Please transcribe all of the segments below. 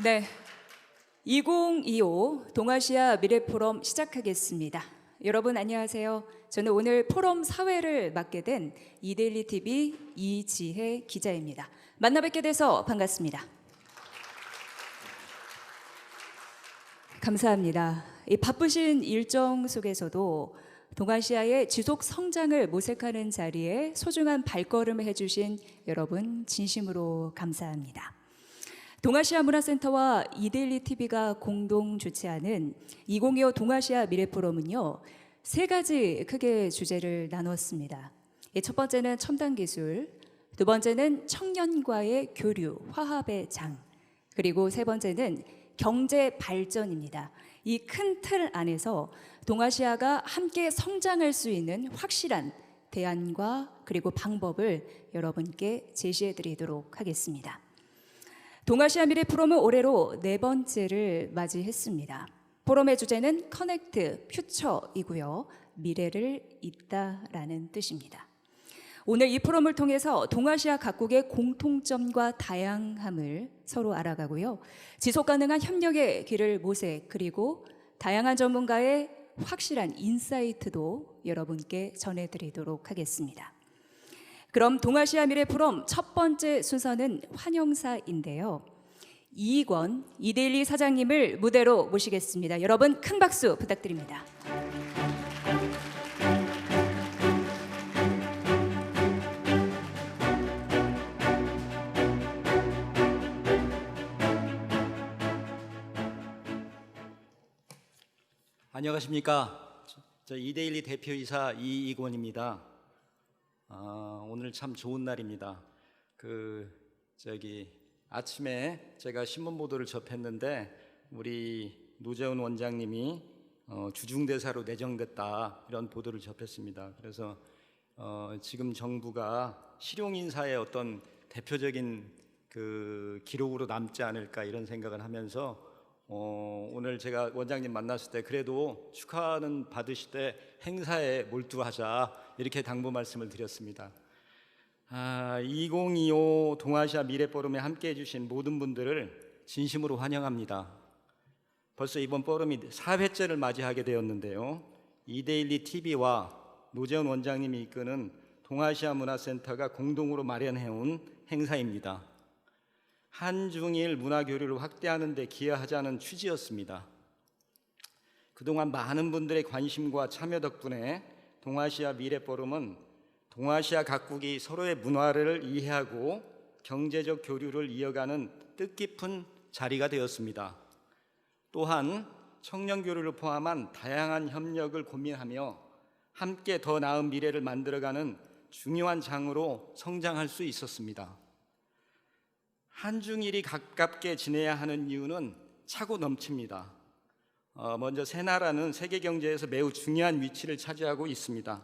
네, 2025 동아시아 미래포럼 시작하겠습니다. 여러분 안녕하세요. 저는 오늘 포럼 사회를 맡게 된 이데일리 TV 이지혜 기자입니다. 만나 뵙게 돼서 반갑습니다. 감사합니다. 이 바쁘신 일정 속에서도 동아시아의 지속 성장을 모색하는 자리에 소중한 발걸음을 해주신 여러분 진심으로 감사합니다. 동아시아 문화센터와 이데일리 TV가 공동 주최하는 2025 동아시아 미래포럼은요, 세 가지 크게 주제를 나눴습니다. 첫 번째는 첨단 기술, 두 번째는 청년과의 교류, 화합의 장, 그리고 세 번째는 경제 발전입니다. 이 큰 틀 안에서 동아시아가 함께 성장할 수 있는 확실한 대안과 그리고 방법을 여러분께 제시해 드리도록 하겠습니다. 동아시아 미래 포럼은 올해로 네 번째를 맞이했습니다. 포럼의 주제는 커넥트 퓨처이고요. 미래를 잇다라는 뜻입니다. 오늘 이 포럼을 통해서 동아시아 각국의 공통점과 다양함을 서로 알아가고요. 지속가능한 협력의 길을 모색, 그리고 다양한 전문가의 확실한 인사이트도 여러분께 전해드리도록 하겠습니다. 그럼 동아시아 미래 포럼 첫 번째 순서는 환영사인데요. 이익원 이데일리 사장님을 무대로 모시겠습니다. 여러분 큰 박수 부탁드립니다. 안녕하십니까. 저 이데일리 대표이사 이익원입니다. 오늘 참 좋은 날입니다. 아침에 제가 신문 보도를 접했는데 우리 노재훈 원장님이 주중대사로 내정됐다, 이런 보도를 접했습니다. 그래서 지금 정부가 실용인사의 어떤 대표적인 기록으로 남지 않을까, 이런 생각을 하면서 오늘 제가 원장님 만났을 때 그래도 축하는 받으실 때 행사에 몰두하자, 이렇게 당부 말씀을 드렸습니다. 2025 동아시아 미래포럼에 함께해 주신 모든 분들을 진심으로 환영합니다. 벌써 이번 포럼이 4회째를 맞이하게 되었는데요. 이데일리 TV와 노재훈 원장님이 이끄는 동아시아 문화센터가 공동으로 마련해온 행사입니다. 한중일 문화교류를 확대하는 데 기여하자는 취지였습니다. 그동안 많은 분들의 관심과 참여 덕분에 동아시아 미래포럼은 동아시아 각국이 서로의 문화를 이해하고 경제적 교류를 이어가는 뜻깊은 자리가 되었습니다. 또한 청년 교류를 포함한 다양한 협력을 고민하며 함께 더 나은 미래를 만들어가는 중요한 장으로 성장할 수 있었습니다. 한중일이 가깝게 지내야 하는 이유는 차고 넘칩니다. 먼저 세 나라는 세계 경제에서 매우 중요한 위치를 차지하고 있습니다.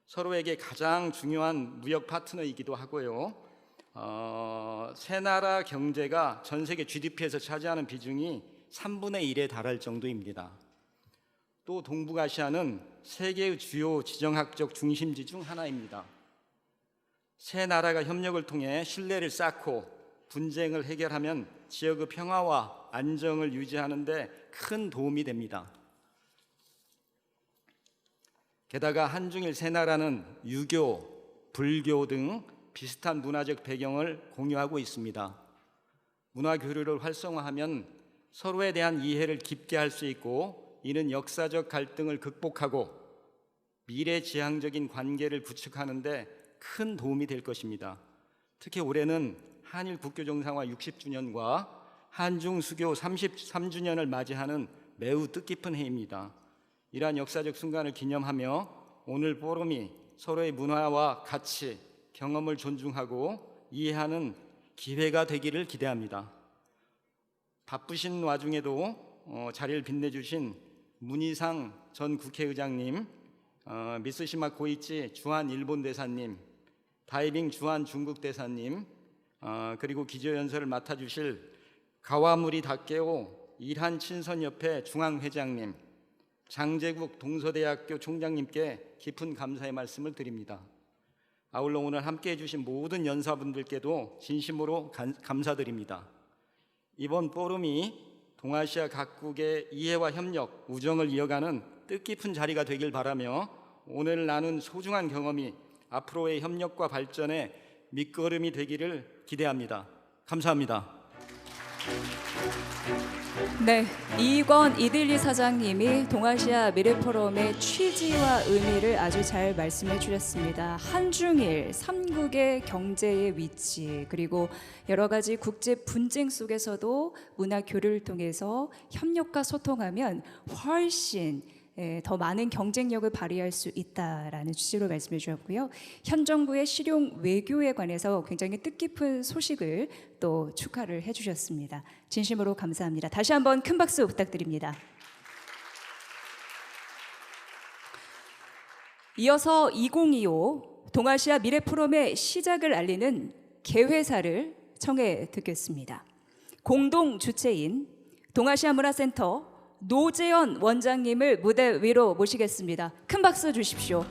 서로에게 가장 중요한 무역 파트너이기도 하고요. 세 나라 경제가 전 세계 GDP에서 차지하는 비중이 3분의 1에 달할 정도입니다. 또 동북아시아는 세계의 주요 지정학적 중심지 중 하나입니다. 세 나라가 협력을 통해 신뢰를 쌓고 분쟁을 해결하면 지역의 평화와 안정을 유지하는 데 큰 도움이 됩니다. 게다가 한중일 세 나라는 유교, 불교 등 비슷한 문화적 배경을 공유하고 있습니다. 문화 교류를 활성화하면 서로에 대한 이해를 깊게 할 수 있고, 이는 역사적 갈등을 극복하고 미래지향적인 관계를 구축하는 데 큰 도움이 될 것입니다. 특히 올해는 한일 국교 정상화 60주년과 한중 수교 33주년을 맞이하는 매우 뜻깊은 해입니다. 이러한 역사적 순간을 기념하며 오늘 포럼이 서로의 문화와 가치, 경험을 존중하고 이해하는 기회가 되기를 기대합니다. 바쁘신 와중에도 자리를 빛내주신 문희상 전 국회의장님, 미쓰시마 고이치 주한 일본 대사님, 다이빙 주한 중국 대사님, 그리고 기조연설을 맡아주실 가와무리 다케오 일한 친선협회 중앙회장님, 장제국 동서대학교 총장님께 깊은 감사의 말씀을 드립니다. 아울러 오늘 함께해 주신 모든 연사분들께도 진심으로 감사드립니다. 이번 포럼이 동아시아 각국의 이해와 협력, 우정을 이어가는 뜻깊은 자리가 되길 바라며 오늘 나눈 소중한 경험이 앞으로의 협력과 발전의 밑거름이 되기를 기대합니다. 감사합니다. 네, 이건 이들리 사장님이 동아시아 미래포럼의 취지와 의미를 아주 잘 말씀해 주셨습니다. 한중일 3국의 경제의 위치, 그리고 여러 가지 국제 분쟁 속에서도 문화 교류를 통해서 협력과 소통하면 훨씬 더 많은 경쟁력을 발휘할 수 있다라는 취지로 말씀해 주셨고요. 현 정부의 실용 외교에 관해서 굉장히 뜻깊은 소식을 또 축하를 해주셨습니다. 진심으로 감사합니다. 다시 한번 큰 박수 부탁드립니다. 이어서 2025 동아시아 미래 포럼의 시작을 알리는 개회사를 청해 듣겠습니다. 공동 주체인 동아시아 문화센터 노재현 원장님을 무대 위로 모시겠습니다. 큰 박수 주십시오.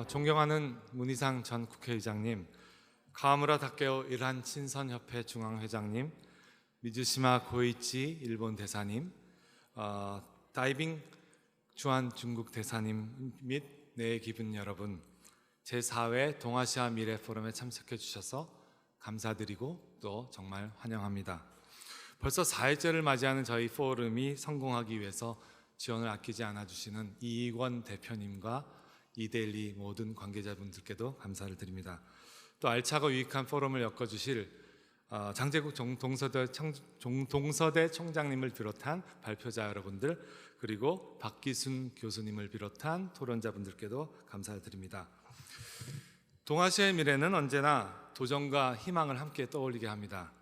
존경하는 문희상 전 국회의장님, 가와무라 다케오 일한 친선협회 중앙회장님, 미즈시마 고이치 일본 대사님, 다이빙 주한 중국 대사님 및 내 기분 여러분, 제4회 동아시아 미래 포럼에 참석해 주셔서 감사드리고 또 정말 환영합니다. 벌써 4회째를 맞이하는 저희 포럼이 성공하기 위해서 지원을 아끼지 않아 주시는 이익원 대표님과 이데일리 모든 관계자분들께도 감사를 드립니다. 또 알차고 유익한 포럼을 엮어주실 장제국 동서대 총장님을 비롯한 발표자 여러분들, 그리고 박기순 교수님을 비롯한 토론자분들께도 감사를 드립니다. 동아시아의 미래는 언제나 도전과 희망을 함께 떠올리게 합니다.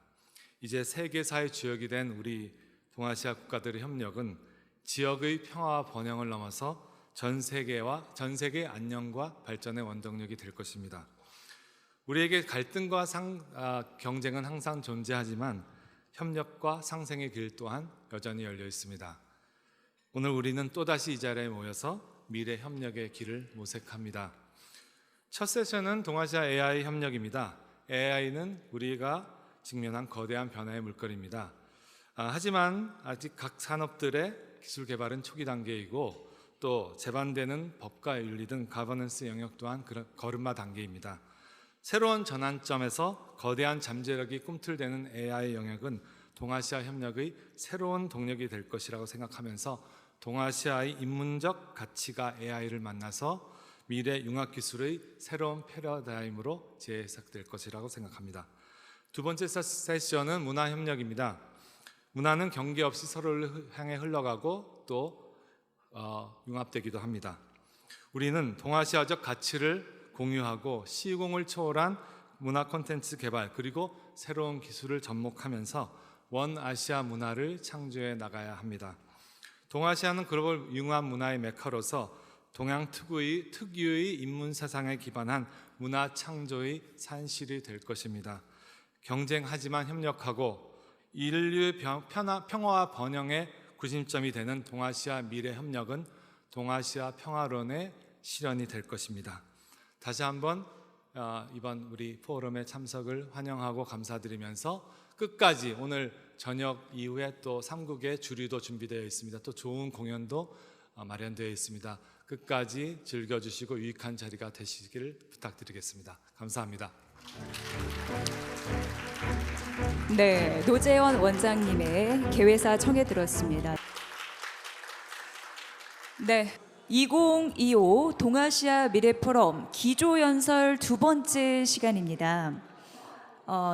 이제 세계사의 주역이 된 우리 동아시아 국가들의 협력은 지역의 평화와 번영을 넘어서 전 세계 안녕과 발전의 원동력이 될 것입니다. 우리에게 갈등과 경쟁은 항상 존재하지만 협력과 상생의 길 또한 여전히 열려 있습니다. 오늘 우리는 또다시 이 자리에 모여서 미래 협력의 길을 모색합니다. 첫 세션은 동아시아 AI 협력입니다. AI는 우리가 직면한 거대한 변화의 물결입니다. 하지만 아직 각 산업들의 기술 개발은 초기 단계이고 또 제반되는 법과 윤리 등 가버넌스 영역 또한 걸음마 단계입니다. 새로운 전환점에서 거대한 잠재력이 꿈틀대는 AI 영역은 동아시아 협력의 새로운 동력이 될 것이라고 생각하면서 동아시아의 인문적 가치가 AI를 만나서 미래 융합기술의 새로운 패러다임으로 재해석될 것이라고 생각합니다. 두 번째 세션은 문화협력입니다. 문화는 경계 없이 서로를 향해 흘러가고 또 융합되기도 합니다. 우리는 동아시아적 가치를 공유하고 시공을 초월한 문화 콘텐츠 개발 그리고 새로운 기술을 접목하면서 원아시아 문화를 창조해 나가야 합니다. 동아시아는 글로벌 융합 문화의 메카로서 동양 특유의 인문 사상에 기반한 문화 창조의 산실이 될 것입니다. 경쟁하지만 협력하고 인류의 평화와 번영의 구심점이 되는 동아시아 미래 협력은 동아시아 평화론의 실현이 될 것입니다. 다시 한번 이번 우리 포럼의 참석을 환영하고 감사드리면서 끝까지 오늘 저녁 이후에 또 3국의 주류도 준비되어 있습니다. 또 좋은 공연도 마련되어 있습니다. 끝까지 즐겨주시고 유익한 자리가 되시기를 부탁드리겠습니다. 감사합니다. 네, 노재현 원장님의 개회사 청해 들었습니다. 네, 2025 동아시아 미래포럼 기조연설 두 번째 시간입니다.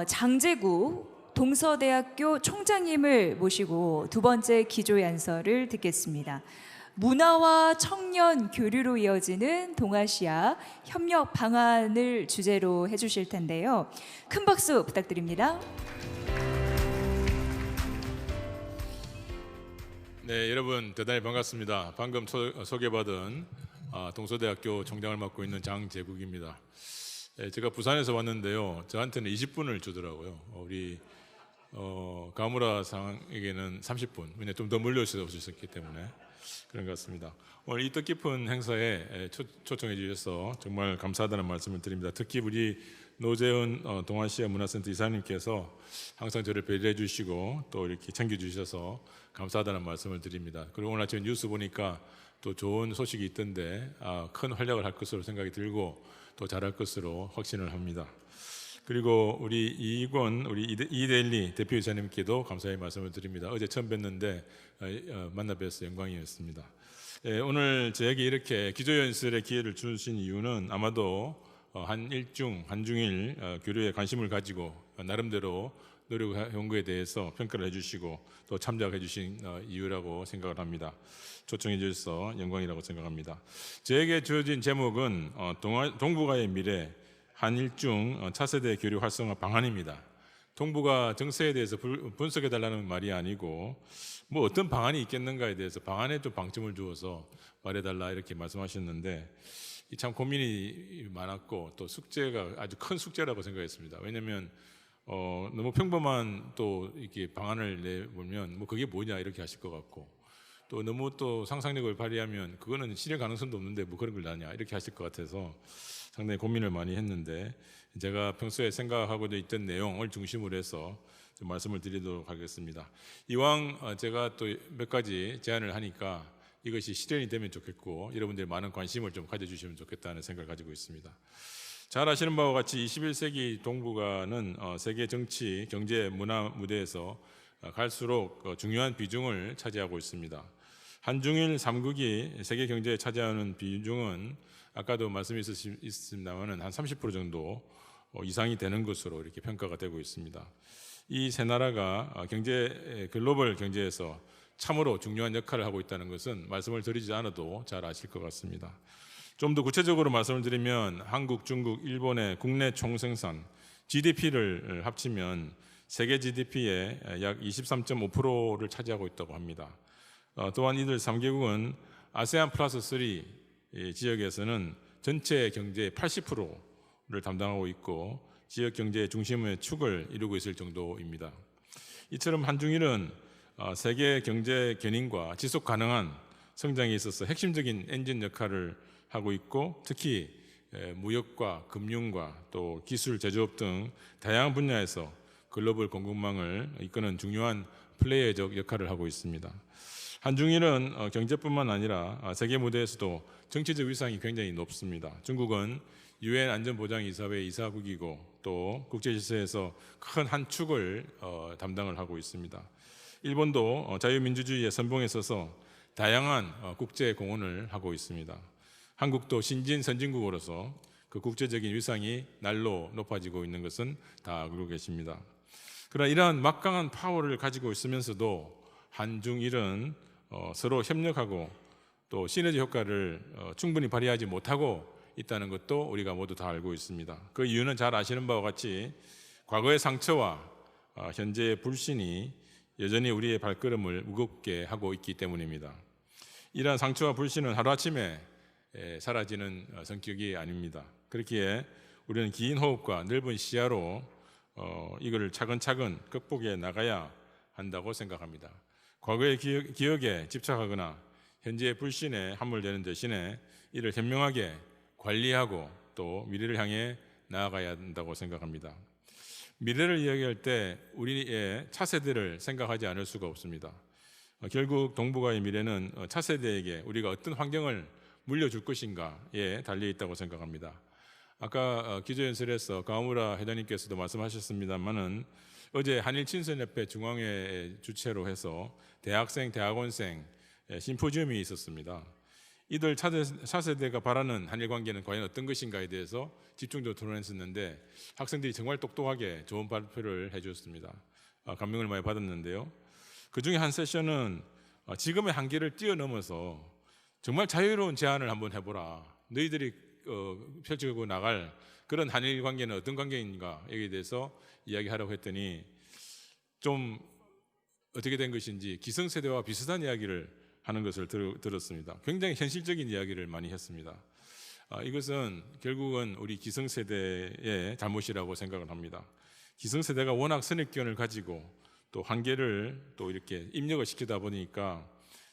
장제구 동서대학교 총장님을 모시고 두 번째 기조연설을 듣겠습니다. 문화와 청년 교류로 이어지는 동아시아 협력 방안을 주제로 해주실 텐데요. 큰 박수 부탁드립니다. 네, 여러분 대단히 반갑습니다. 방금 소개받은 동서대학교 총장을 맡고 있는 장제국입니다. 제가 부산에서 왔는데요. 저한테는 20분을 주더라고요. 우리 가무라 상에게는 30분, 왜냐 좀 더 물려주실 수 있었기 때문에 그런 것 같습니다. 오늘 이 뜻깊은 행사에 초청해 주셔서 정말 감사하다는 말씀을 드립니다. 특히 우리 노재은 동아시아 문화센터 이사님께서 항상 저를 배려해 주시고 또 이렇게 챙겨 주셔서 감사하다는 말씀을 드립니다. 그리고 오늘 아침에 뉴스 보니까 또 좋은 소식이 있던데 큰 활약을 할 것으로 생각이 들고 또 잘할 것으로 확신을 합니다. 그리고 우리 이익원 우리 이데일리 대표이사님께도 감사의 말씀을 드립니다. 어제 처음 뵀는데 만나 뵈서 영광이었습니다. 오늘 저에게 이렇게 기조연설의 기회를 주신 이유는 아마도 한중일 교류에 관심을 가지고 나름대로 노력해온 것에 대해서 평가를 해주시고 또 참작해 주신 이유라고 생각을 합니다. 초청해 주셔서 영광이라고 생각합니다. 저에게 주어진 제목은 동북아의 미래 한일중 차세대 교류 활성화 방안입니다. 동북아 정세에 대해서 분석해 달라는 말이 아니고 뭐 어떤 방안이 있겠는가에 대해서 방안에 좀 방점을 두어서 말해달라 이렇게 말씀하셨는데 참 고민이 많았고 또 숙제가 아주 큰 숙제라고 생각했습니다. 왜냐하면 너무 평범한 또 이렇게 방안을 내보면 뭐 그게 뭐냐 이렇게 하실 것 같고 또 너무 또 상상력을 발휘하면 그거는 실현 가능성도 없는데 뭐 그런 걸 나냐 이렇게 하실 것 같아서 상당히 고민을 많이 했는데 제가 평소에 생각하고 있던 내용을 중심으로 해서 좀 말씀을 드리도록 하겠습니다. 이왕 제가 또 몇 가지 제안을 하니까 이것이 실현이 되면 좋겠고 여러분들이 많은 관심을 좀 가져주시면 좋겠다는 생각을 가지고 있습니다. 잘 아시는 바와 같이 21세기 동북아는 세계 정치, 경제, 문화 무대에서 갈수록 중요한 비중을 차지하고 있습니다. 한중일 3국이 세계 경제에 차지하는 비중은 아까도 말씀이 있습니다만 한 30% 정도 이상이 되는 것으로 이렇게 평가가 되고 있습니다. 이 세 나라가 글로벌 경제에서 참으로 중요한 역할을 하고 있다는 것은 말씀을 드리지 않아도 잘 아실 것 같습니다. 좀 더 구체적으로 말씀을 드리면 한국, 중국, 일본의 국내 총생산 GDP를 합치면 세계 GDP의 약 23.5%를 차지하고 있다고 합니다. 또한 이들 3개국은 아세안 플러스 3 지역에서는 전체 경제의 80%를 담당하고 있고 지역 경제의 중심의 축을 이루고 있을 정도입니다. 이처럼 한중일은 세계 경제 견인과 지속 가능한 성장에 있어서 핵심적인 엔진 역할을 하고 있고 특히 무역과 금융과 또 기술, 제조업 등 다양한 분야에서 글로벌 공급망을 이끄는 중요한 플레이어적 역할을 하고 있습니다. 한중일은 경제뿐만 아니라 세계 무대에서도 정치적 위상이 굉장히 높습니다. 중국은 유엔 안전보장이사회 이사국이고 또 국제질서에서 큰 한 축을 담당을 하고 있습니다. 일본도 자유민주주의의 선봉에 서서 다양한 국제 공헌을 하고 있습니다. 한국도 신진 선진국으로서 그 국제적인 위상이 날로 높아지고 있는 것은 다 알고 계십니다. 그러나 이러한 막강한 파워를 가지고 있으면서도 한중일은 서로 협력하고 또 시너지 효과를 충분히 발휘하지 못하고 있다는 것도 우리가 모두 다 알고 있습니다. 그 이유는 잘 아시는 바와 같이 과거의 상처와 현재의 불신이 여전히 우리의 발걸음을 무겁게 하고 있기 때문입니다. 이러한 상처와 불신은 하루아침에 사라지는 성격이 아닙니다. 그렇기에 우리는 긴 호흡과 넓은 시야로 이거를 차근차근 극복해 나가야 한다고 생각합니다. 과거의 기억에 집착하거나 현재의 불신에 함몰되는 대신에 이를 현명하게 관리하고 또 미래를 향해 나아가야 한다고 생각합니다. 미래를 이야기할 때 우리의 차세대를 생각하지 않을 수가 없습니다. 결국 동북아의 미래는 차세대에게 우리가 어떤 환경을 물려줄 것인가에 달려 있다고 생각합니다. 아까 기조연설에서 가오무라 회장님께서도 말씀하셨습니다만은 어제 한일친선협회 중앙회 주최로 해서 대학생, 대학원생 심포지엄이 있었습니다. 이들 차세대가 바라는 한일 관계는 과연 어떤 것인가에 대해서 집중적으로 토론했었는데 학생들이 정말 똑똑하게 좋은 발표를 해주었습니다. 감명을 많이 받았는데요. 그 중에 한 세션은 지금의 한계를 뛰어넘어서 정말 자유로운 제안을 한번 해보라. 너희들이 펼치고 나갈 그런 한일 관계는 어떤 관계인가에 대해서 이야기하라고 했더니 좀 어떻게 된 것인지 기성세대와 비슷한 이야기를 하는 것을 들었습니다. 굉장히 현실적인 이야기를 많이 했습니다. 이것은 결국은 우리 기성세대의 잘못이라고 생각을 합니다. 기성세대가 워낙 선입견을 가지고 또 한계를 또 이렇게 입력을 시키다 보니까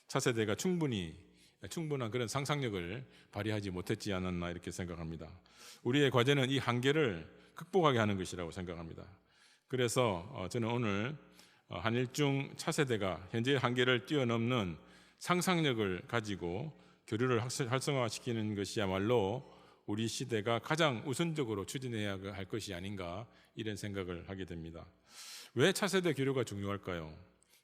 차세대가 충분한 그런 상상력을 발휘하지 못했지 않았나 이렇게 생각합니다. 우리의 과제는 이 한계를 극복하게 하는 것이라고 생각합니다. 그래서 저는 오늘 한일중 차세대가 현재의 한계를 뛰어넘는 상상력을 가지고 교류를 활성화시키는 것이야말로 우리 시대가 가장 우선적으로 추진해야 할 것이 아닌가 이런 생각을 하게 됩니다. 왜 차세대 교류가 중요할까요?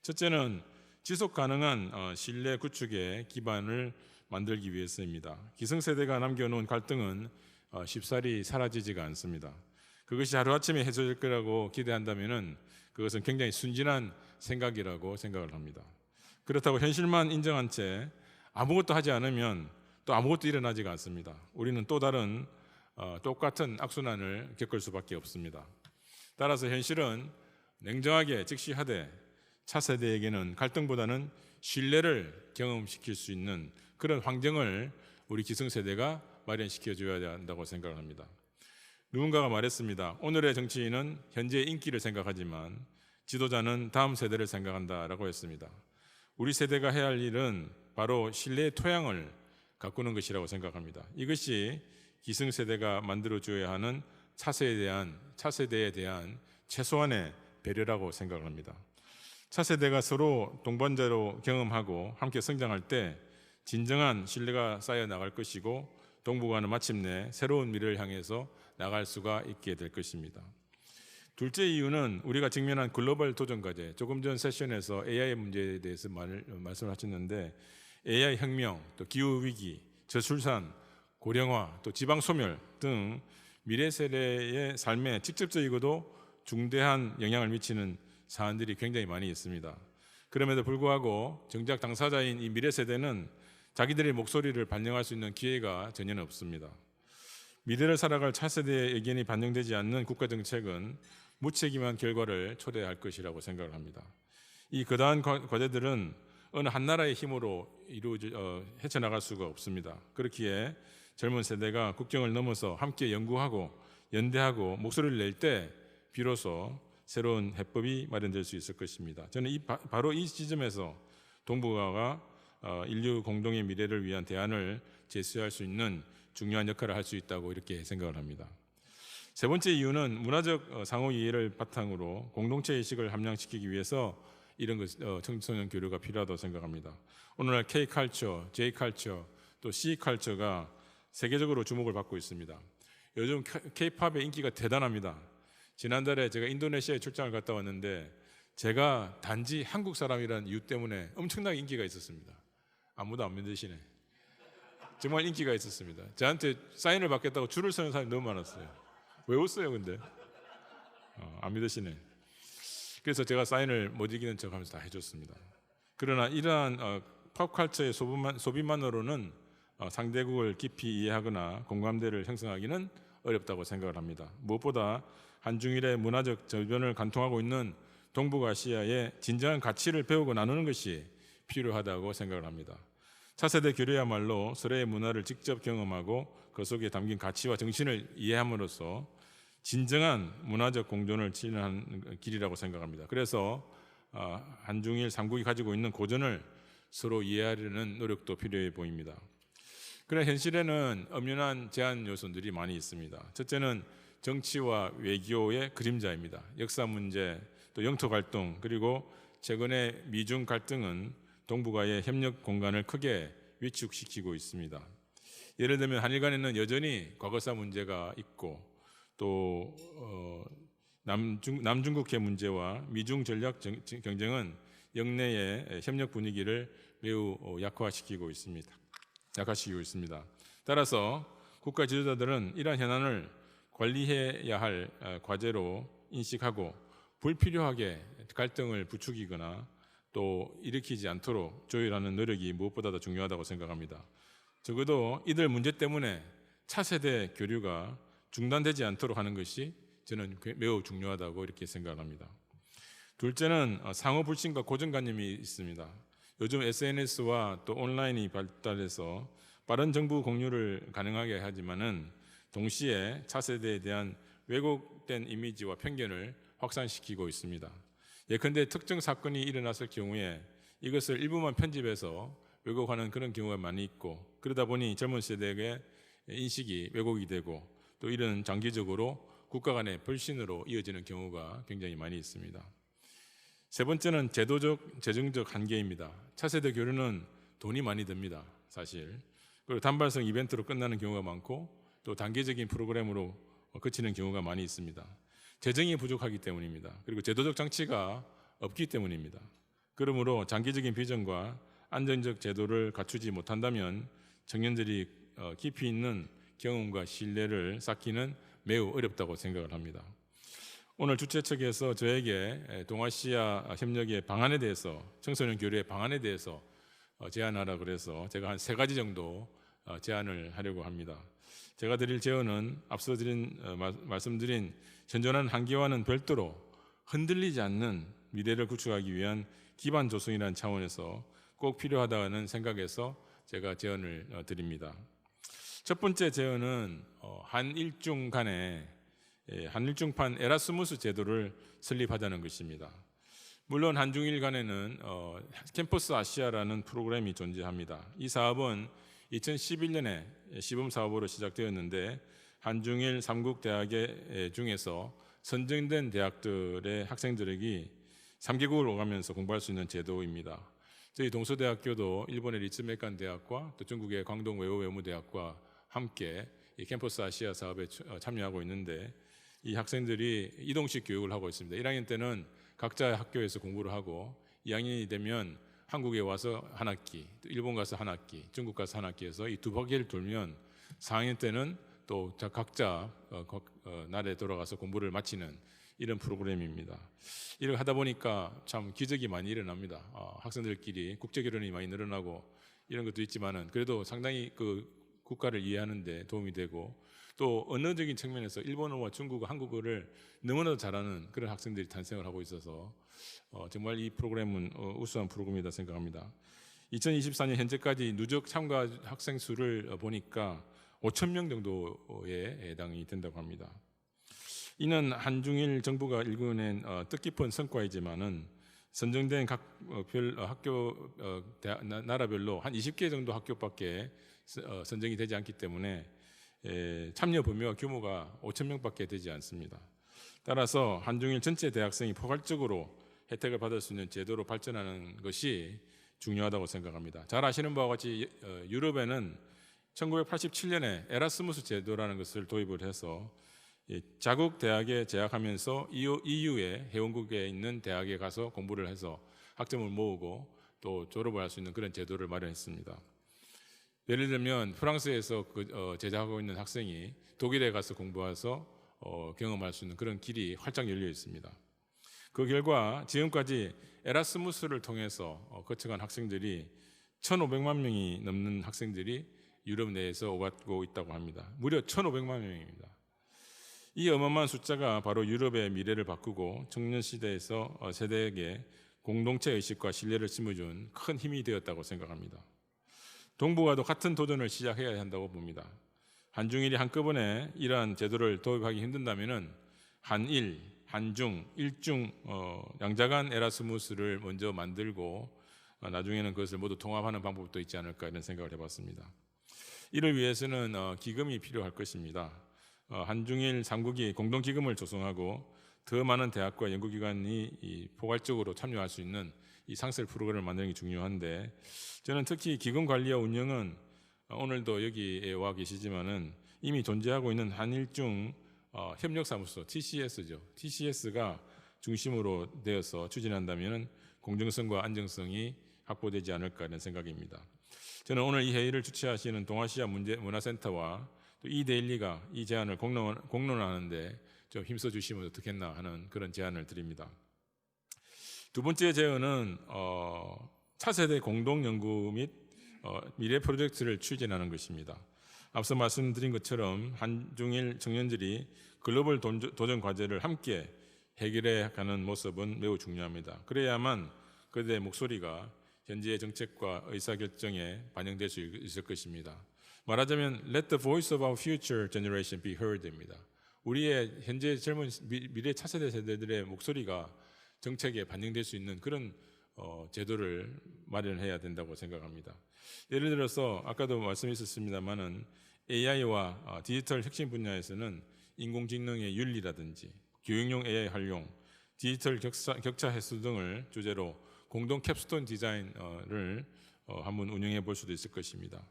첫째는 지속 가능한 신뢰 구축의 기반을 만들기 위해서입니다. 기성세대가 남겨놓은 갈등은 쉽사리 사라지지가 않습니다. 그것이 하루아침에 해소될 거라고 기대한다면 그것은 굉장히 순진한 생각이라고 생각을 합니다. 그렇다고 현실만 인정한 채 아무것도 하지 않으면 또 아무것도 일어나지가 않습니다. 우리는 또 다른 똑같은 악순환을 겪을 수밖에 없습니다. 따라서 현실은 냉정하게 직시하되 차세대에게는 갈등보다는 신뢰를 경험시킬 수 있는 그런 환경을 우리 기성세대가 마련시켜줘야 한다고 생각을 합니다. 누군가가 말했습니다. 오늘의 정치인은 현재의 인기를 생각하지만 지도자는 다음 세대를 생각한다라고 했습니다. 우리 세대가 해야 할 일은 바로 신뢰의 토양을 가꾸는 것이라고 생각합니다. 이것이 기성세대가 만들어줘야 하는 차세대에 대한 최소한의 배려라고 생각합니다. 차세대가 서로 동반자로 경험하고 함께 성장할 때 진정한 신뢰가 쌓여 나갈 것이고 동북아는 마침내 새로운 미래를 향해서 나갈 수가 있게 될 것입니다. 둘째 이유는 우리가 직면한 글로벌 도전 과제, 조금 전 세션에서 AI 문제에 대해서 말씀하셨는데 AI 혁명, 또 기후 위기, 저출산, 고령화, 또 지방 소멸 등 미래 세대의 삶에 직접적이고도 중대한 영향을 미치는 사안들이 굉장히 많이 있습니다. 그럼에도 불구하고 정작 당사자인 이 미래 세대는 자기들의 목소리를 반영할 수 있는 기회가 전혀 없습니다. 미래를 살아갈 차세대의 의견이 반영되지 않는 국가정책은 무책임한 결과를 초래할 것이라고 생각을 합니다. 이 거대한 과제들은 어느 한 나라의 힘으로 헤쳐나갈 수가 없습니다. 그렇기에 젊은 세대가 국경을 넘어서 함께 연구하고 연대하고 목소리를 낼 때 비로소 새로운 해법이 마련될 수 있을 것입니다. 저는 바로 이 지점에서 동북아가 인류 공동의 미래를 위한 대안을 제시할 수 있는 중요한 역할을 할 수 있다고 이렇게 생각을 합니다. 세 번째 이유는 문화적 상호 이해를 바탕으로 공동체 의식을 함양시키기 위해서 이런 청소년 교류가 필요하다고 생각합니다. 오늘날 K컬처, J컬처, 또 C컬처가 세계적으로 주목을 받고 있습니다. 요즘 K-팝의 인기가 대단합니다. 지난달에 제가 인도네시아에 출장을 갔다 왔는데 제가 단지 한국 사람이라는 이유 때문에 엄청나게 인기가 있었습니다. 아무도 안 믿으시네. 정말 인기가 있었습니다. 저한테 사인을 받겠다고 줄을 서는 사람이 너무 많았어요. 왜 웃어요 근데? 안 믿으시네. 그래서 제가 사인을 못 이기는 척하면서 다 해줬습니다. 그러나 이러한 팝컬처의 소비만으로는 상대국을 깊이 이해하거나 공감대를 형성하기는 어렵다고 생각을 합니다. 무엇보다 한중일의 문화적 저변을 관통하고 있는 동북아시아의 진정한 가치를 배우고 나누는 것이 필요하다고 생각을 합니다. 차세대 교류야말로 서로의 문화를 직접 경험하고 그 속에 담긴 가치와 정신을 이해함으로써 진정한 문화적 공존을 진행하는 길이라고 생각합니다. 그래서 한중일 3국이 가지고 있는 고전을 서로 이해하려는 노력도 필요해 보입니다. 그러나 현실에는 엄연한 제한 요소들이 많이 있습니다. 첫째는 정치와 외교의 그림자입니다. 역사 문제, 또 영토 갈등, 그리고 최근의 미중 갈등은 동북아의 협력 공간을 크게 위축시키고 있습니다. 예를 들면 한일 간에는 여전히 과거사 문제가 있고 또 남중국해 문제와 미중 전략 경쟁은 영내의 협력 분위기를 매우 약화시키고 있습니다. 따라서 국가 지도자들은 이러한 현안을 관리해야 할 과제로 인식하고 불필요하게 갈등을 부추기거나 또 일으키지 않도록 조율하는 노력이 무엇보다도 중요하다고 생각합니다. 적어도 이들 문제 때문에 차세대 교류가 중단되지 않도록 하는 것이 저는 매우 중요하다고 이렇게 생각합니다. 둘째는 상호 불신과 고정관념이 있습니다. 요즘 SNS와 또 온라인이 발달해서 빠른 정보 공유를 가능하게 하지만은 동시에 차세대에 대한 왜곡된 이미지와 편견을 확산시키고 있습니다. 예컨대 특정 사건이 일어났을 경우에 이것을 일부만 편집해서 왜곡하는 그런 경우가 많이 있고, 그러다 보니 젊은 세대의 인식이 왜곡이 되고 또 이런 장기적으로 국가 간의 불신으로 이어지는 경우가 굉장히 많이 있습니다. 세 번째는 제도적, 재정적 한계입니다. 차세대 교류는 돈이 많이 듭니다, 사실. 그리고 단발성 이벤트로 끝나는 경우가 많고 또 단계적인 프로그램으로 그치는 경우가 많이 있습니다. 재정이 부족하기 때문입니다. 그리고 제도적 장치가 없기 때문입니다. 그러므로 장기적인 비전과 안정적 제도를 갖추지 못한다면 청년들이 깊이 있는 경험과 신뢰를 쌓기는 매우 어렵다고 생각을 합니다. 오늘 주최 측에서 저에게 동아시아 협력의 방안에 대해서, 청소년 교류의 방안에 대해서 제안하라 그래서 제가 한 3가지 정도 제안을 하려고 합니다. 제가 드릴 제언은 앞서 말씀드린 현존한 한계와는 별도로 흔들리지 않는 미래를 구축하기 위한 기반 조성이라는 차원에서 꼭 필요하다는 생각에서 제가 제언을 드립니다. 첫 번째 제언은 한일중 간의 한일중판 에라스무스 제도를 설립하자는 것입니다. 물론 한중일 간에는 캠퍼스 아시아라는 프로그램이 존재합니다. 이 사업은 2011년에 시범 사업으로 시작되었는데 한중일 3국 대학의 중에서 선정된 대학들의 학생들에게 3개국을 오가면서 공부할 수 있는 제도입니다. 저희 동서대학교도 일본의 리츠메칸 대학과 또 중국의 광동 외우외무대학과 함께 이 캠퍼스 아시아 사업에 참여하고 있는데, 이 학생들이 이동식 교육을 하고 있습니다. 1학년 때는 각자의 학교에서 공부를 하고 2학년이 되면 한국에 와서 한 학기, 또 일본 가서 한 학기, 중국 가서 한 학기에서 이 2바퀴를 돌면 4학년 때는 또 각자 나라에 돌아가서 공부를 마치는 이런 프로그램입니다. 이렇게 하다 보니까 참 기적이 많이 일어납니다. 학생들끼리 국제결혼이 많이 늘어나고 이런 것도 있지만은 그래도 상당히 그 국가를 이해하는 데 도움이 되고, 또 언어적인 측면에서 일본어와 중국어, 한국어를 너무나도 잘하는 그런 학생들이 탄생을 하고 있어서 정말 이 프로그램은 우수한 프로그램이다 생각합니다. 2024년 현재까지 누적 참가 학생 수를 보니까 5,000명 정도에 해당이 된다고 합니다. 이는 한중일 정부가 일궈낸 뜻깊은 성과이지만은 선정된 각 학교 나라별로 한 20개 정도 학교밖에 선정이 되지 않기 때문에 참여 범위와 규모가 5,000명밖에 되지 않습니다. 따라서 한중일 전체 대학생이 포괄적으로 혜택을 받을 수 있는 제도로 발전하는 것이 중요하다고 생각합니다. 잘 아시는 바와 같이 유럽에는 1987년에 에라스무스 제도라는 것을 도입을 해서 자국 대학에 재학하면서 EU의 회원국에 있는 대학에 가서 공부를 해서 학점을 모으고 또 졸업을 할 수 있는 그런 제도를 마련했습니다. 예를 들면 프랑스에서 재학하고 있는 학생이 독일에 가서 공부해서 경험할 수 있는 그런 길이 활짝 열려 있습니다. 그 결과 지금까지 에라스무스를 통해서 거쳐간 학생들이 1,500만 명이 넘는 학생들이 유럽 내에서 오가고 있다고 합니다. 무려 1,500만 명입니다. 이 어마어마한 숫자가 바로 유럽의 미래를 바꾸고 청년 시대에서 세대에게 공동체 의식과 신뢰를 심어준 큰 힘이 되었다고 생각합니다. 동북아도 같은 도전을 시작해야 한다고 봅니다. 한중일이 한꺼번에 이러한 제도를 도입하기 힘든다면 한일, 한중, 일중 양자간 에라스무스를 먼저 만들고 나중에는 그것을 모두 통합하는 방법도 있지 않을까 이런 생각을 해봤습니다. 이를 위해서는 기금이 필요할 것입니다. 한중일 3국이 공동기금을 조성하고 더 많은 대학과 연구기관이 포괄적으로 참여할 수 있는 이 상설 프로그램을 만드는 게 중요한데, 저는 특히 기금 관리와 운영은 오늘도 여기에 와 계시지만은 이미 존재하고 있는 한일중 협력사무소 TCS죠. TCS가 중심으로 되어서 추진한다면 공정성과 안정성이 확보되지 않을까 하는 생각입니다. 저는 오늘 이 회의를 주최하시는 동아시아 문화센터와 또 이데일리가 이 제안을 공론하는데 좀 힘써 주시면 어떻겠나 하는 그런 제안을 드립니다. 두 번째 제안은 차세대 공동연구 및 미래 프로젝트를 추진하는 것입니다. 앞서 말씀드린 것처럼 한중일 청년들이 글로벌 도전 과제를 함께 해결해 가는 모습은 매우 중요합니다. 그래야만 그들의 목소리가 현재의 정책과 의사결정에 반영될 수 있을 것입니다. 말하자면 Let the voice of our future generation be heard입니다. 우리의 현재 젊은 미래 차세대 세대들의 목소리가 정책에 반영될 수 있는 그런 제도를 마련해야 된다고 생각합니다. 예를 들어서 아까도 말씀있었습니다만은 AI와 디지털 혁신 분야에서는 인공지능의 윤리라든지 교육용 AI 활용, 디지털 격차 해소 등을 주제로 공동 캡스톤 디자인을 한번 운영해 볼 수도 있을 것입니다.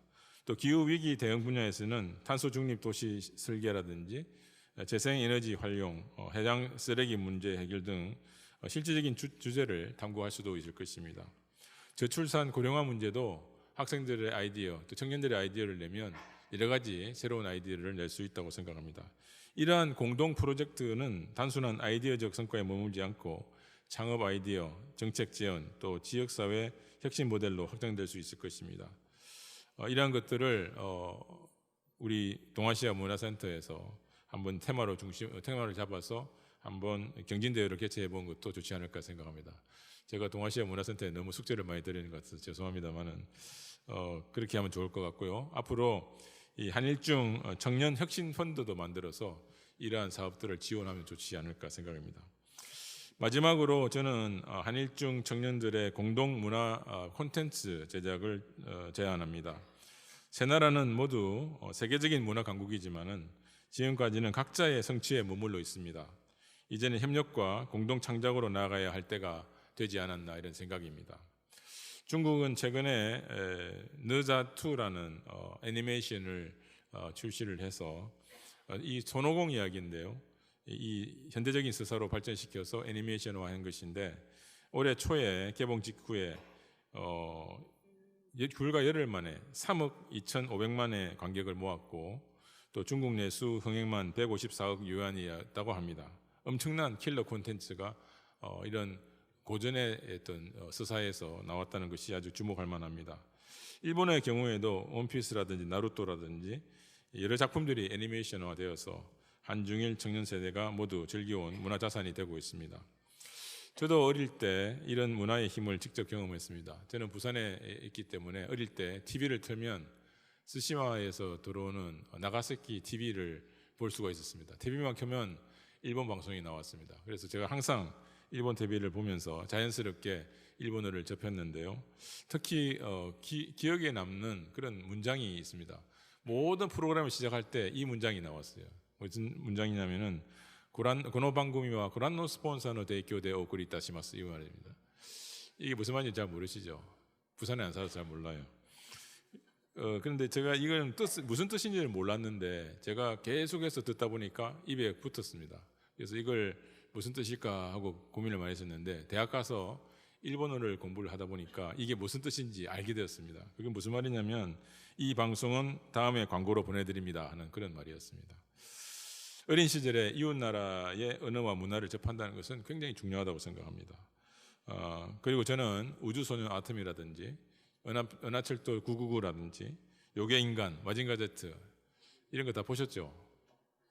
또 기후 위기 대응 분야에서는 탄소 중립 도시 설계라든지 재생 에너지 활용, 해양 쓰레기 문제 해결 등 실질적인 주제를 탐구할 수도 있을 것입니다. 저출산 고령화 문제도 학생들의 아이디어, 또 청년들의 아이디어를 내면 여러 가지 새로운 아이디어를 낼 수 있다고 생각합니다. 이러한 공동 프로젝트는 단순한 아이디어적 성과에 머물지 않고 창업 아이디어, 정책 제안, 또 지역사회 혁신 모델로 확장될 수 있을 것입니다. 이러한 것들을 우리 동아시아 문화센터에서 한번 테마를 잡아서 한번 경진대회를 개최해 본 것도 좋지 않을까 생각합니다. 제가 동아시아 문화센터에 너무 숙제를 많이 드리는 것 같아서 죄송합니다만은 그렇게 하면 좋을 것 같고요. 앞으로 이 한일중 청년 혁신 펀드도 만들어서 이러한 사업들을 지원하면 좋지 않을까 생각합니다. 마지막으로 저는 한일중 청년들의 공동 문화 콘텐츠 제작을 제안합니다. 세 나라는 모두 세계적인 문화 강국이지만은 지금까지는 각자의 성취에 머물러 있습니다. 이제는 협력과 공동 창작으로 나아가야 할 때가 되지 않았나 이런 생각입니다. 중국은 최근에 느자2라는 애니메이션을 출시를 해서 이 손오공 이야기인데요. 이 현대적인 서사로 발전시켜서 애니메이션화한 것인데 올해 초에 개봉 직후에 불과 열흘 만에 3억 2,500만의 관객을 모았고 또 중국 내수 흥행만 154억 유안이었다고 합니다. 엄청난 킬러 콘텐츠가 이런 고전의 어떤 서사에서 나왔다는 것이 아주 주목할 만합니다. 일본의 경우에도 원피스라든지 나루토라든지 여러 작품들이 애니메이션화되어서 한중일 청년 세대가 모두 즐겨온 문화자산이 되고 있습니다. 저도 어릴 때 이런 문화의 힘을 직접 경험했습니다. 저는 부산에 있기 때문에 어릴 때 TV를 틀면 스시마에서 들어오는 나가사키 TV를 볼 수가 있었습니다. TV만 켜면 일본 방송이 나왔습니다. 그래서 제가 항상 일본 TV를 보면서 자연스럽게 일본어를 접했는데요. 특히 기억에 남는 그런 문장이 있습니다. 모든 프로그램을 시작할 때 이 문장이 나왔어요. 무슨 문장이냐면은 고노 방구미와 고란노 스폰서노 대교대 오쿠리타시마스 이 말입니다. 이게 무슨 말인지 잘 모르시죠? 부산에 안 살아서 잘 몰라요. 그런데 제가 이건 무슨 뜻인지를 몰랐는데 제가 계속해서 듣다 보니까 입에 붙었습니다. 그래서 이걸 무슨 뜻일까 하고 고민을 많이 했었는데 대학 가서 일본어를 공부를 하다 보니까 이게 무슨 뜻인지 알게 되었습니다. 그게 무슨 말이냐면 이 방송은 다음에 광고로 보내드립니다 하는 그런 말이었습니다. 어린 시절에 이웃나라의 언어와 문화를 접한다는 것은 굉장히 중요하다고 생각합니다. 그리고 저는 우주소년 아톰이라든지 은하철도 999라든지 요괴인간, 마징가 제트 이런 거 다 보셨죠?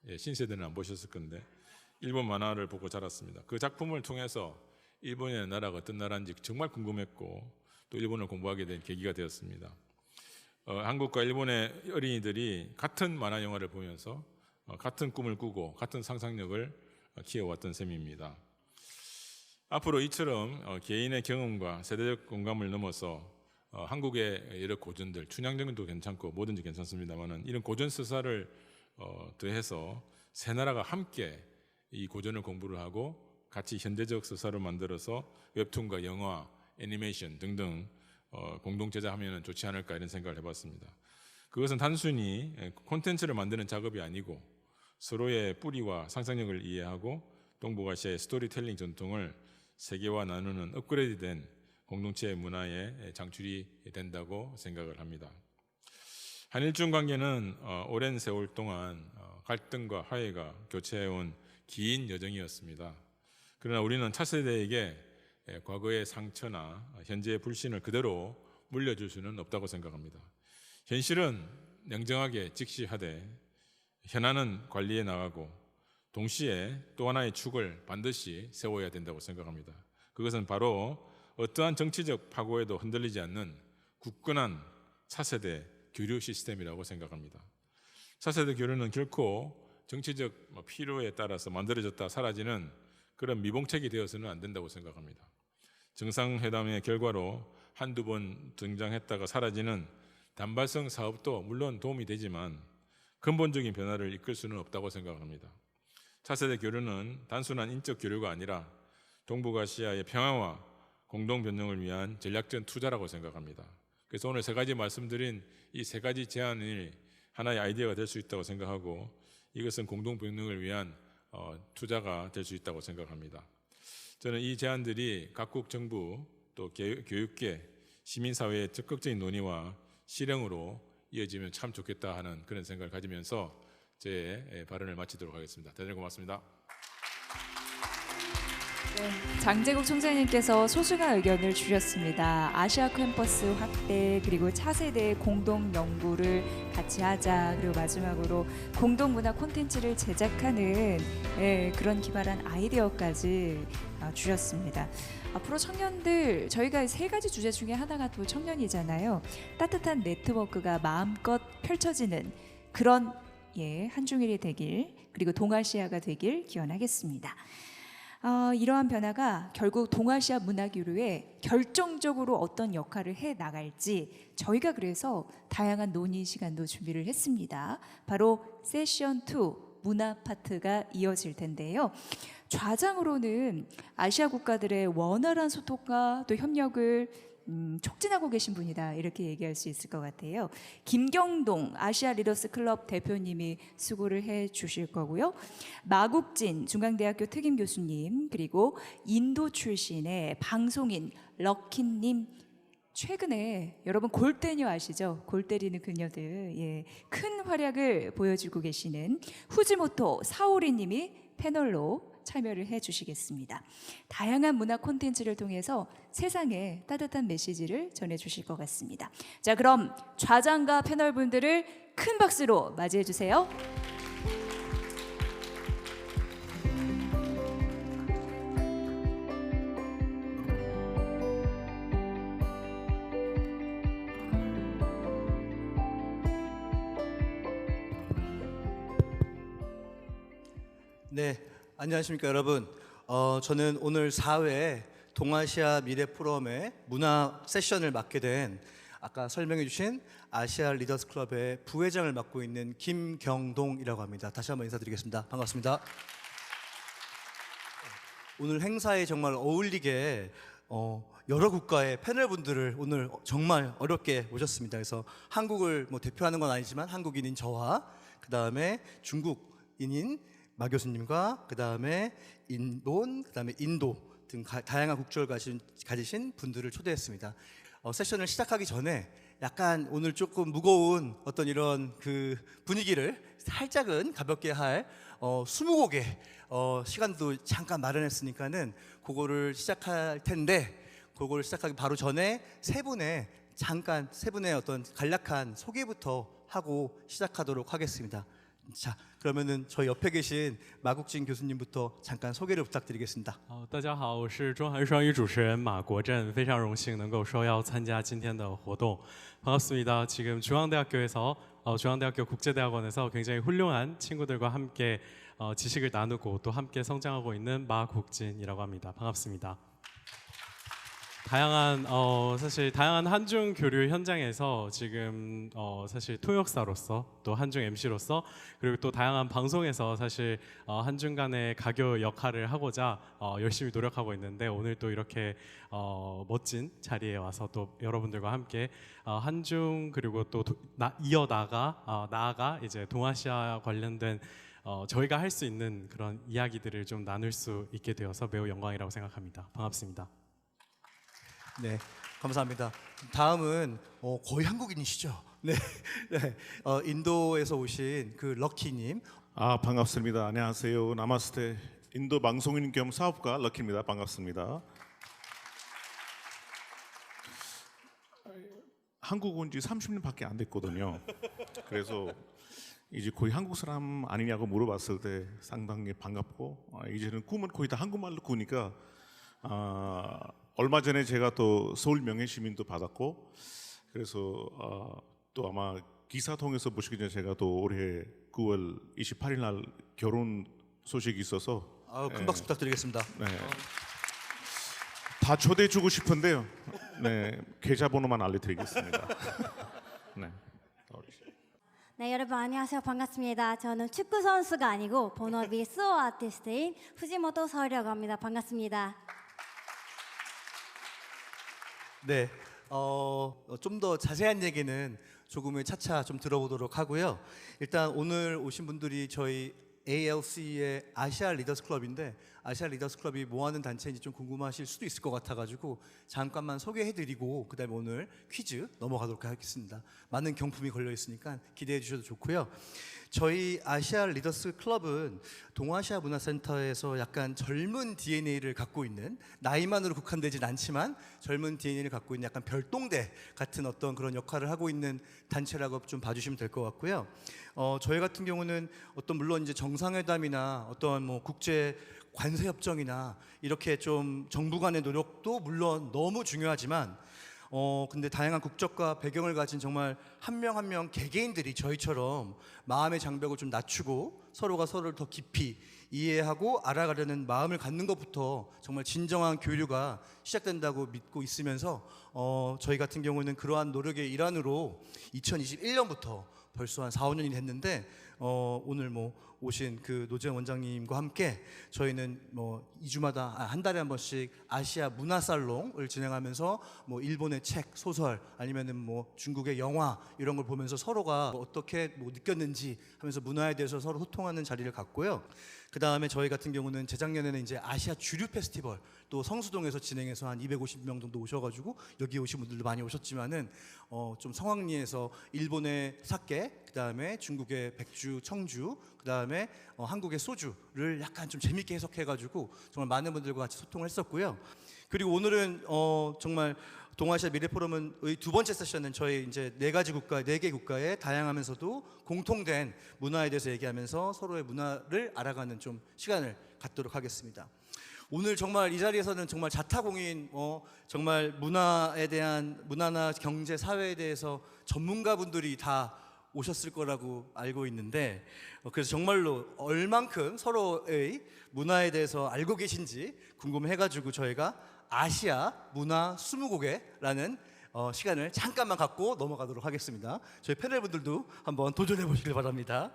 예, 신세대는 안 보셨을 건데 일본 만화를 보고 자랐습니다. 그 작품을 통해서 일본의 나라가 어떤 나라인지 정말 궁금했고 또 일본을 공부하게 된 계기가 되었습니다. 한국과 일본의 어린이들이 같은 만화 영화를 보면서 같은 꿈을 꾸고 같은 상상력을 키워왔던 셈입니다. 앞으로 이처럼 개인의 경험과 세대적 공감을 넘어서 한국의 여러 고전들, 춘향전도 괜찮고 뭐든지 괜찮습니다만 이런 고전 서사를 더해서 세 나라가 함께 이 고전을 공부를 하고 같이 현대적 서사를 만들어서 웹툰과 영화, 애니메이션 등등 공동 제작하면 좋지 않을까 이런 생각을 해봤습니다. 그것은 단순히 콘텐츠를 만드는 작업이 아니고 서로의 뿌리와 상상력을 이해하고 동북아시아의 스토리텔링 전통을 세계와 나누는 업그레이드된 공동체 문화의 장출이 된다고 생각을 합니다. 한일중 관계는 오랜 세월 동안 갈등과 화해가 교차해온 긴 여정이었습니다. 그러나 우리는 차세대에게 과거의 상처나 현재의 불신을 그대로 물려줄 수는 없다고 생각합니다. 현실은 냉정하게 직시하되 현안은 관리해 나가고 동시에 또 하나의 축을 반드시 세워야 된다고 생각합니다. 그것은 바로 어떠한 정치적 파고에도 흔들리지 않는 굳건한 차세대 교류 시스템이라고 생각합니다. 차세대 교류는 결코 정치적 필요에 따라서 만들어졌다 사라지는 그런 미봉책이 되어서는 안 된다고 생각합니다. 정상회담의 결과로 한두 번 등장했다가 사라지는 단발성 사업도 물론 도움이 되지만 근본적인 변화를 이끌 수는 없다고 생각합니다. 차세대 교류는 단순한 인적 교류가 아니라 동북아시아의 평화와 공동 변경을 위한 전략적 투자라고 생각합니다. 그래서 오늘 세 가지 말씀드린 이 세 가지 제안이 하나의 아이디어가 될 수 있다고 생각하고 이것은 공동 변경을 위한 투자가 될 수 있다고 생각합니다. 저는 이 제안들이 각국 정부 또 교육계, 시민사회의 적극적인 논의와 실행으로 이어지면 참 좋겠다 하는 그런 생각을 가지면서 제 발언을 마치도록 하겠습니다. 대단히 고맙습니다. 네, 장제국 총장님께서 소중한 의견을 주셨습니다. 아시아 캠퍼스 확대 그리고 차세대 공동 연구를 같이 하자. 그리고 마지막으로 공동 문화 콘텐츠를 제작하는 그런 기발한 아이디어까지 주셨습니다. 앞으로 청년들 저희가 세 가지 주제 중에 하나가 또 청년이잖아요. 따뜻한 네트워크가 마음껏 펼쳐지는 그런 한중일이 되길 그리고 동아시아가 되길 기원하겠습니다. 이러한 변화가 결국 동아시아 문화교류에 결정적으로 어떤 역할을 해 나갈지 저희가 그래서 다양한 논의 시간도 준비를 했습니다. 바로 세션 2 문화 파트가 이어질 텐데요. 좌장으로는 아시아 국가들의 원활한 소통과 또 협력을 촉진하고 계신 분이다 이렇게 얘기할 수 있을 것 같아요. 김경동 아시아 리더스 클럽 대표님이 수고를 해 주실 거고요. 마국진 중앙대학교 특임 교수님 그리고 인도 출신의 방송인 럭키님 최근에 여러분 골대녀 아시죠? 골 때리는 그녀들 큰 활약을 보여주고 계시는 후지모토 사오리님이 패널로 참여를 해주시겠습니다. 다양한 문화 콘텐츠를 통해서 세상에 따뜻한 메시지를 전해주실 것 같습니다. 자, 그럼 좌장과 패널분들을 큰 박수로 맞이해 주세요. 네, 안녕하십니까 여러분. 저는 오늘 4회 동아시아 미래 포럼의 문화 세션을 맡게 된 아까 설명해 주신 아시아 리더스 클럽의 부회장을 맡고 있는 김경동이라고 합니다. 다시 한번 인사드리겠습니다. 반갑습니다. 오늘 행사에 정말 어울리게 여러 국가의 패널분들을 오늘 정말 어렵게 모셨습니다. 그래서 한국을 대표하는 건 아니지만 한국인인 저와 그 다음에 중국인인 마 교수님과 그 다음에 일본, 그 다음에 인도 등 다양한 국적을 가지신 분들을 초대했습니다. 세션을 시작하기 전에 약간 오늘 조금 무거운 어떤 이런 그 분위기를 살짝은 가볍게 할 20곡의 시간도 잠깐 마련했으니까는 그거를 시작할 텐데 그거를 시작하기 바로 전에 세 분의 어떤 간략한 소개부터 하고 시작하도록 하겠습니다. 자, 그러면은 저희 옆에 계신 마국진 교수님부터 잠깐 소개를 부탁드리겠습니다. 大家好，我是中韩双语主持人马国振，非常荣幸能够受邀参加今天的活动。 반갑습니다. 지금 중앙대학교 국제대학원에서 굉장히 훌륭한 친구들과 함께 지식을 나누고 또 함께 성장하고 있는 마국진이라고 합니다. 반갑습니다. 사실 다양한 한중 교류 현장에서 지금 사실 통역사로서 또 한중 MC로서 그리고 또 다양한 방송에서 사실 한중 간의 가교 역할을 하고자 열심히 노력하고 있는데 오늘 또 이렇게 멋진 자리에 와서 또 여러분들과 함께 한중 그리고 또 나아가 이제 동아시아 관련된 저희가 할 수 있는 그런 이야기들을 좀 나눌 수 있게 되어서 매우 영광이라고 생각합니다. 반갑습니다. 네, 감사합니다. 다음은 거의 한국인이시죠? 네, 네. 인도에서 오신 그 럭키님. 반갑습니다. 안녕하세요. 나마스테. 인도 방송인 겸 사업가 럭키입니다. 반갑습니다. 한국 온 지 30년밖에 안 됐거든요. 그래서 이제 거의 한국 사람 아니냐고 물어봤을 때 상당히 반갑고 이제는 꿈은 거의 다 한국말로 꾸니까 얼마 전에 제가 또 서울 명예시민도 받았고 그래서 또 아마 기사 통해서 보시기 전에 제가 또 올해 9월 28일 날 결혼 소식이 있어서 큰 박수 부탁드리겠습니다. 네. 다 초대해 주고 싶은데요. 네, 계좌번호만 알려드리겠습니다. 네. 네, 여러분 안녕하세요. 반갑습니다. 저는 축구 선수가 아니고 본업이 수호 아티스트인 후지모토 서울이라고 합니다. 반갑습니다. 네, 좀 더 자세한 얘기는 조금 차차 좀 들어보도록 하고요. 일단 오늘 오신 분들이 저희 ALC의 아시아 리더스 클럽인데 아시아 리더스 클럽이 뭐 하는 단체인지 좀 궁금하실 수도 있을 것 같아가지고 잠깐만 소개해드리고 그다음에 오늘 퀴즈 넘어가도록 하겠습니다. 많은 경품이 걸려 있으니까 기대해 주셔도 좋고요. 저희 아시아 리더스 클럽은 동아시아 문화센터에서 약간 젊은 DNA를 갖고 있는, 나이만으로 국한되진 않지만 젊은 DNA를 갖고 있는 약간 별동대 같은 어떤 그런 역할을 하고 있는 단체라고 좀 봐주시면 될 것 같고요. 저희 같은 경우는 어떤 물론 이제 정상회담이나 어떤 뭐 국제 관세 협정이나 이렇게 좀 정부 간의 노력도 물론 너무 중요하지만 근데 다양한 국적과 배경을 가진 정말 한 명 한 명 개개인들이 저희처럼 마음의 장벽을 좀 낮추고 서로가 서로를 더 깊이 이해하고 알아가려는 마음을 갖는 것부터 정말 진정한 교류가 시작된다고 믿고 있으면서 저희 같은 경우는 그러한 노력의 일환으로 2021년부터 벌써 한 4, 5년이 됐는데 오늘 뭐 오신 그 노재현 원장님과 함께 저희는 뭐 2주마다 한 달에 한 번씩 아시아 문화 살롱을 진행하면서 뭐 일본의 책, 소설 아니면은 뭐 중국의 영화 이런 걸 보면서 서로가 어떻게 뭐 느꼈는지 하면서 문화에 대해서 서로 소통하는 자리를 갖고요. 그 다음에 저희 같은 경우는 재작년에는 이제 아시아 주류 페스티벌 또 성수동에서 진행해서 한 250명 정도 오셔가지고 여기 오신 분들도 많이 오셨지만은 좀 성황리에서 일본의 사케, 그 다음에 중국의 백주, 청주, 그 다음에 한국의 소주를 약간 좀 재밌게 해석해가지고 정말 많은 분들과 같이 소통을 했었고요. 그리고 오늘은 정말 동아시아 미래포럼의 두 번째 세션은 저희 이제 네 개 국가의 다양하면서도 공통된 문화에 대해서 얘기하면서 서로의 문화를 알아가는 좀 시간을 갖도록 하겠습니다. 오늘 정말 이 자리에서는 정말 자타공인 정말 문화에 대한 문화나 경제 사회에 대해서 전문가분들이 다 오셨을 거라고 알고 있는데 그래서 정말로 얼만큼 서로의 문화에 대해서 알고 계신지 궁금해가지고 저희가 아시아 문화 20곡에라는 시간을 잠깐만 갖고 넘어가도록 하겠습니다. 저희 패널분들도 한번 도전해 보시길 바랍니다.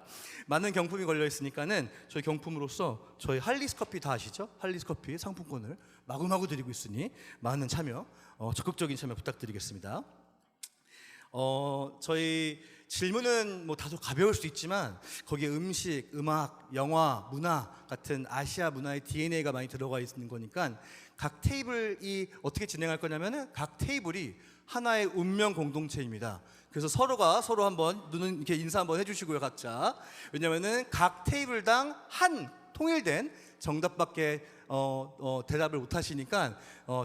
많은 경품이 걸려 있으니까는 저희 경품으로서 저희 할리스 커피 다 아시죠? 할리스 커피 상품권을 마구마구 드리고 있으니 많은 참여, 적극적인 참여 부탁드리겠습니다. 저희 질문은 뭐 다소 가벼울 수도 있지만 거기에 음식, 음악, 영화, 문화 같은 아시아 문화의 DNA가 많이 들어가 있는 거니까 각 테이블이 어떻게 진행할 거냐면은 각 테이블이 하나의 운명 공동체입니다. 그래서 서로가 서로 한번 눈은 이렇게 인사 한번 해주시고요, 각자. 왜냐면은 각 테이블당 한 통일된 정답밖에 대답을 못 하시니까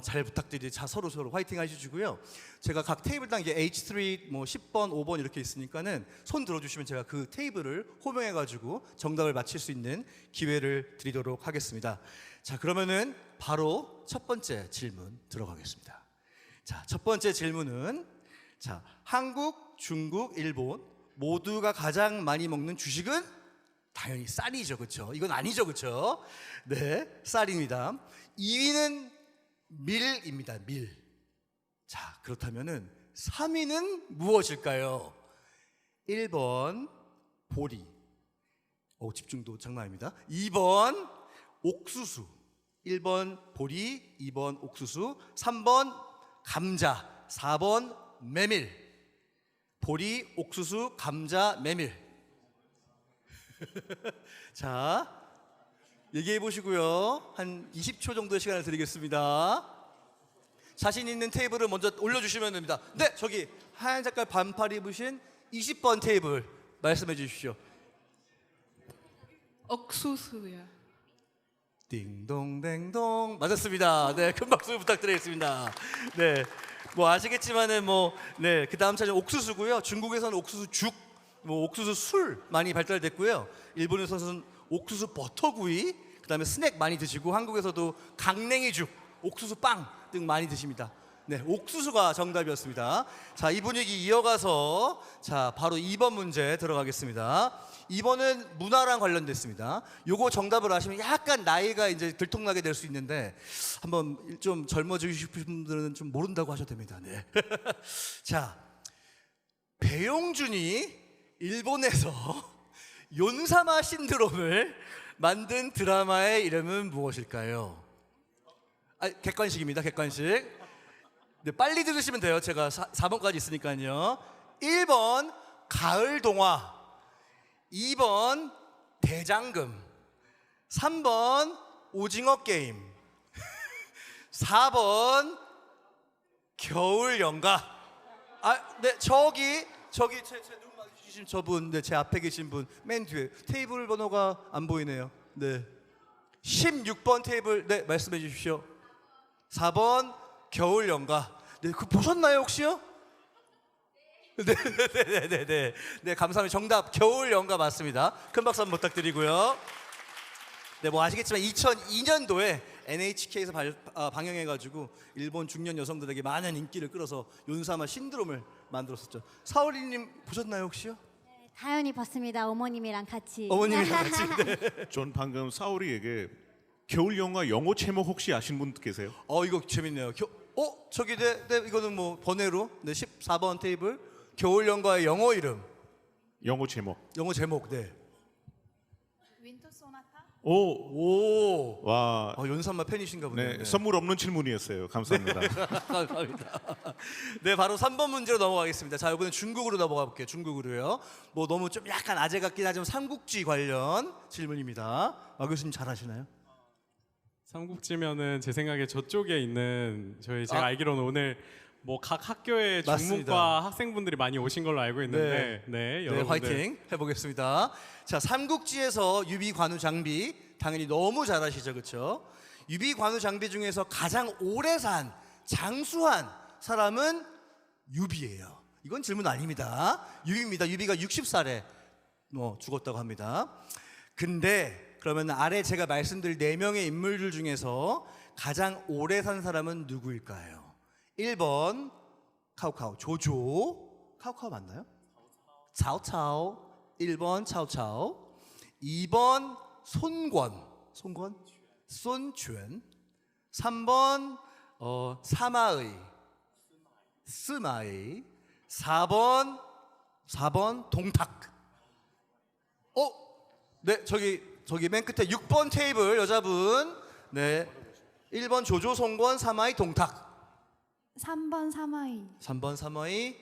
잘 부탁드리지. 서로 화이팅 하시고요. 제가 각 테이블당 이게 H3 뭐 10번, 5번 이렇게 있으니까는 손 들어주시면 제가 그 테이블을 호명해가지고 정답을 맞힐 수 있는 기회를 드리도록 하겠습니다. 자, 그러면은 바로 첫 번째 질문 들어가겠습니다. 자, 첫 번째 질문은 자, 한국, 중국, 일본 모두가 가장 많이 먹는 주식은 당연히 쌀이죠, 그렇죠? 이건 아니죠, 그렇죠? 네, 쌀입니다. 2위는 밀입니다, 밀. 자, 그렇다면은 3위는 무엇일까요? 1번 보리. 집중도 장난 아닙니다. 2번 옥수수. 1번 보리, 2번 옥수수, 3번 감자, 4번 메밀. 보리, 옥수수, 감자, 메밀. 자, 얘기해 보시고요. 한 20초 정도의 시간을 드리겠습니다. 자신 있는 테이블을 먼저 올려주시면 됩니다. 네, 저기 하얀 색깔 반팔 입으신 20번 테이블 말씀해 주십시오. 옥수수야. 띵동댕동 맞았습니다. 네, 큰 박수 부탁드리겠습니다. 네, 뭐 아시겠지만은 네, 그 다음 차는 옥수수고요. 중국에서는 옥수수 죽, 옥수수 술 많이 발달됐고요. 일본에서는 옥수수 버터구이, 그 다음에 스낵 많이 드시고 한국에서도 강냉이 죽, 옥수수 빵 등 많이 드십니다. 네, 옥수수가 정답이었습니다. 자, 이 분위기 이어가서 자, 바로 2번 문제 들어가겠습니다. 2번은 문화랑 관련됐습니다. 요거 정답을 아시면 약간 나이가 이제 들통나게 될 수 있는데 한번 좀 젊어지고 싶으신 분들은 좀 모른다고 하셔도 됩니다. 네. 자, 배용준이 일본에서 윤사마 신드롬을 만든 드라마의 이름은 무엇일까요? 객관식입니다. 객관식. 네, 빨리 들으시면 돼요. 제가 4번까지 있으니까요. 1번 가을 동화, 2번 대장금, 3번 오징어 게임, 4번 겨울 연가. 네, 저기 제눈 마주치신 저분, 네, 제 앞에 계신 분, 맨 뒤에 테이블 번호가 안 보이네요. 네, 16번 테이블, 네, 말씀해 주십시오. 4번 겨울 연가. 네, 그 보셨나요 혹시요? 네, 네, 감사합니다. 정답 겨울 연가 맞습니다. 큰 박수 한번 부탁드리고요. 네, 뭐 아시겠지만 2002년도에 NHK에서 방영해가지고 일본 중년 여성들에게 많은 인기를 끌어서 윤사마 신드롬을 만들었었죠. 사오리님 보셨나요 혹시요? 다연히 봤습니다. 어머님이랑 같이. 어머님이랑 같이. 네. 전 방금 사오리에게 겨울 영화 영어 제목 혹시 아시는 분 계세요? 이거 재밌네요. 저기 네, 이거는 뭐 번외로 네, 14번 테이블 겨울 연가의 영어 이름, 영어 제목. 영어 제목. 네. 윈터 소나타? 오, 와, 윤삼마 팬이신가 보네요. 네, 선물 없는 질문이었어요. 감사합니다. 감사합니다. 네, 바로 3번 문제로 넘어가겠습니다. 자, 이번엔 중국으로 넘어가 볼게요. 중국으로요. 뭐 너무 좀 약간 아재 같긴 하지만 삼국지 관련 질문입니다. 교수님 잘하시나요? 삼국지면은 제 생각에 저쪽에 있는 제가 알기로는 오늘 뭐 각 학교의 맞습니다. 중문과 학생분들이 많이 오신 걸로 알고 있는데 네, 네, 여러분들 화이팅 해보겠습니다. 자, 삼국지에서 유비 관우 장비 당연히 너무 잘하시죠, 그렇죠? 유비 관우 장비 중에서 가장 오래 산 장수한 사람은 유비예요. 이건 질문 아닙니다. 유비입니다. 유비가 60살에 죽었다고 합니다. 근데 그러면 아래 제가 말씀드릴 4명의 인물들 중에서 가장 오래 산 사람은 누구일까요? 1번 카우카우 조조. 카우카우 맞나요? 차오차오. 1번 차오차오. 2번 손권. 손권? 3번 사마의. 스마의. 4번 동탁. 네, 저기 맨 끝에 6번 테이블 여자분. 네. 1번 조조, 송권, 사마이, 동탁. 3번 사마이. 3번 사마이.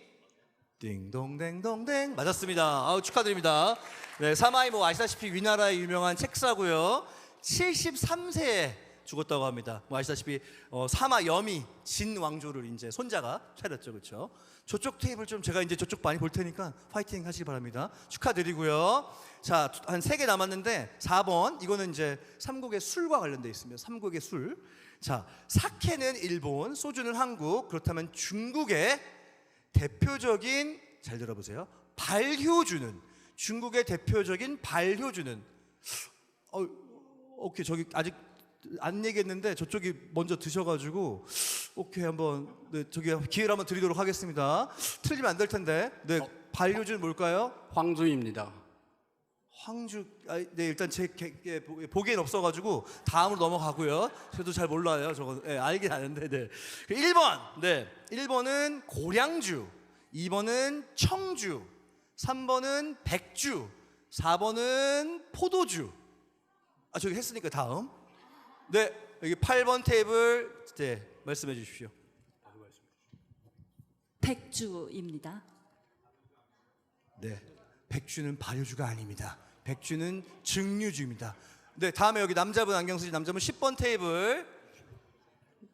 띵동댕동댕 맞았습니다. 축하드립니다. 네, 사마이 뭐 아시다시피 위나라의 유명한 책사고요. 73세에 죽었다고 합니다. 뭐 아시다시피 사마 여미 진 왕조를 이제 손자가 차렸죠, 그렇죠? 저쪽 테이블 좀 제가 이제 저쪽 많이 볼 테니까 파이팅 하시기 바랍니다. 축하드리고요. 자, 한 3개 남았는데 4번 이거는 이제 삼국의 술과 관련돼 있습니다. 삼국의 술. 자, 사케는 일본, 소주는 한국. 그렇다면 중국의 대표적인 잘 들어보세요. 발효주는 중국의 대표적인 발효주는 오케이 저기 아직 안 얘기했는데 저쪽이 먼저 드셔가지고 오케이 한번 네, 저기 기회를 한번 드리도록 하겠습니다. 틀리면 안 될 텐데. 네, 발효주는 뭘까요? 황주입니다. 황주. 네, 일단 제 보기엔 없어가지고 다음으로 넘어가고요. 저도 잘 몰라요. 저거 네, 알긴 아는데. 네. 1번. 네, 1번은 고량주, 2번은 청주, 3번은 백주, 4번은 포도주. 저기 했으니까 다음. 네, 여기 8번 테이블 네, 말씀해 주십시오. 백주입니다. 네, 백주는 발효주가 아닙니다. 백주는 증류주입니다. 네, 다음에 여기 남자분 안경 쓰신 남자분 10번 테이블.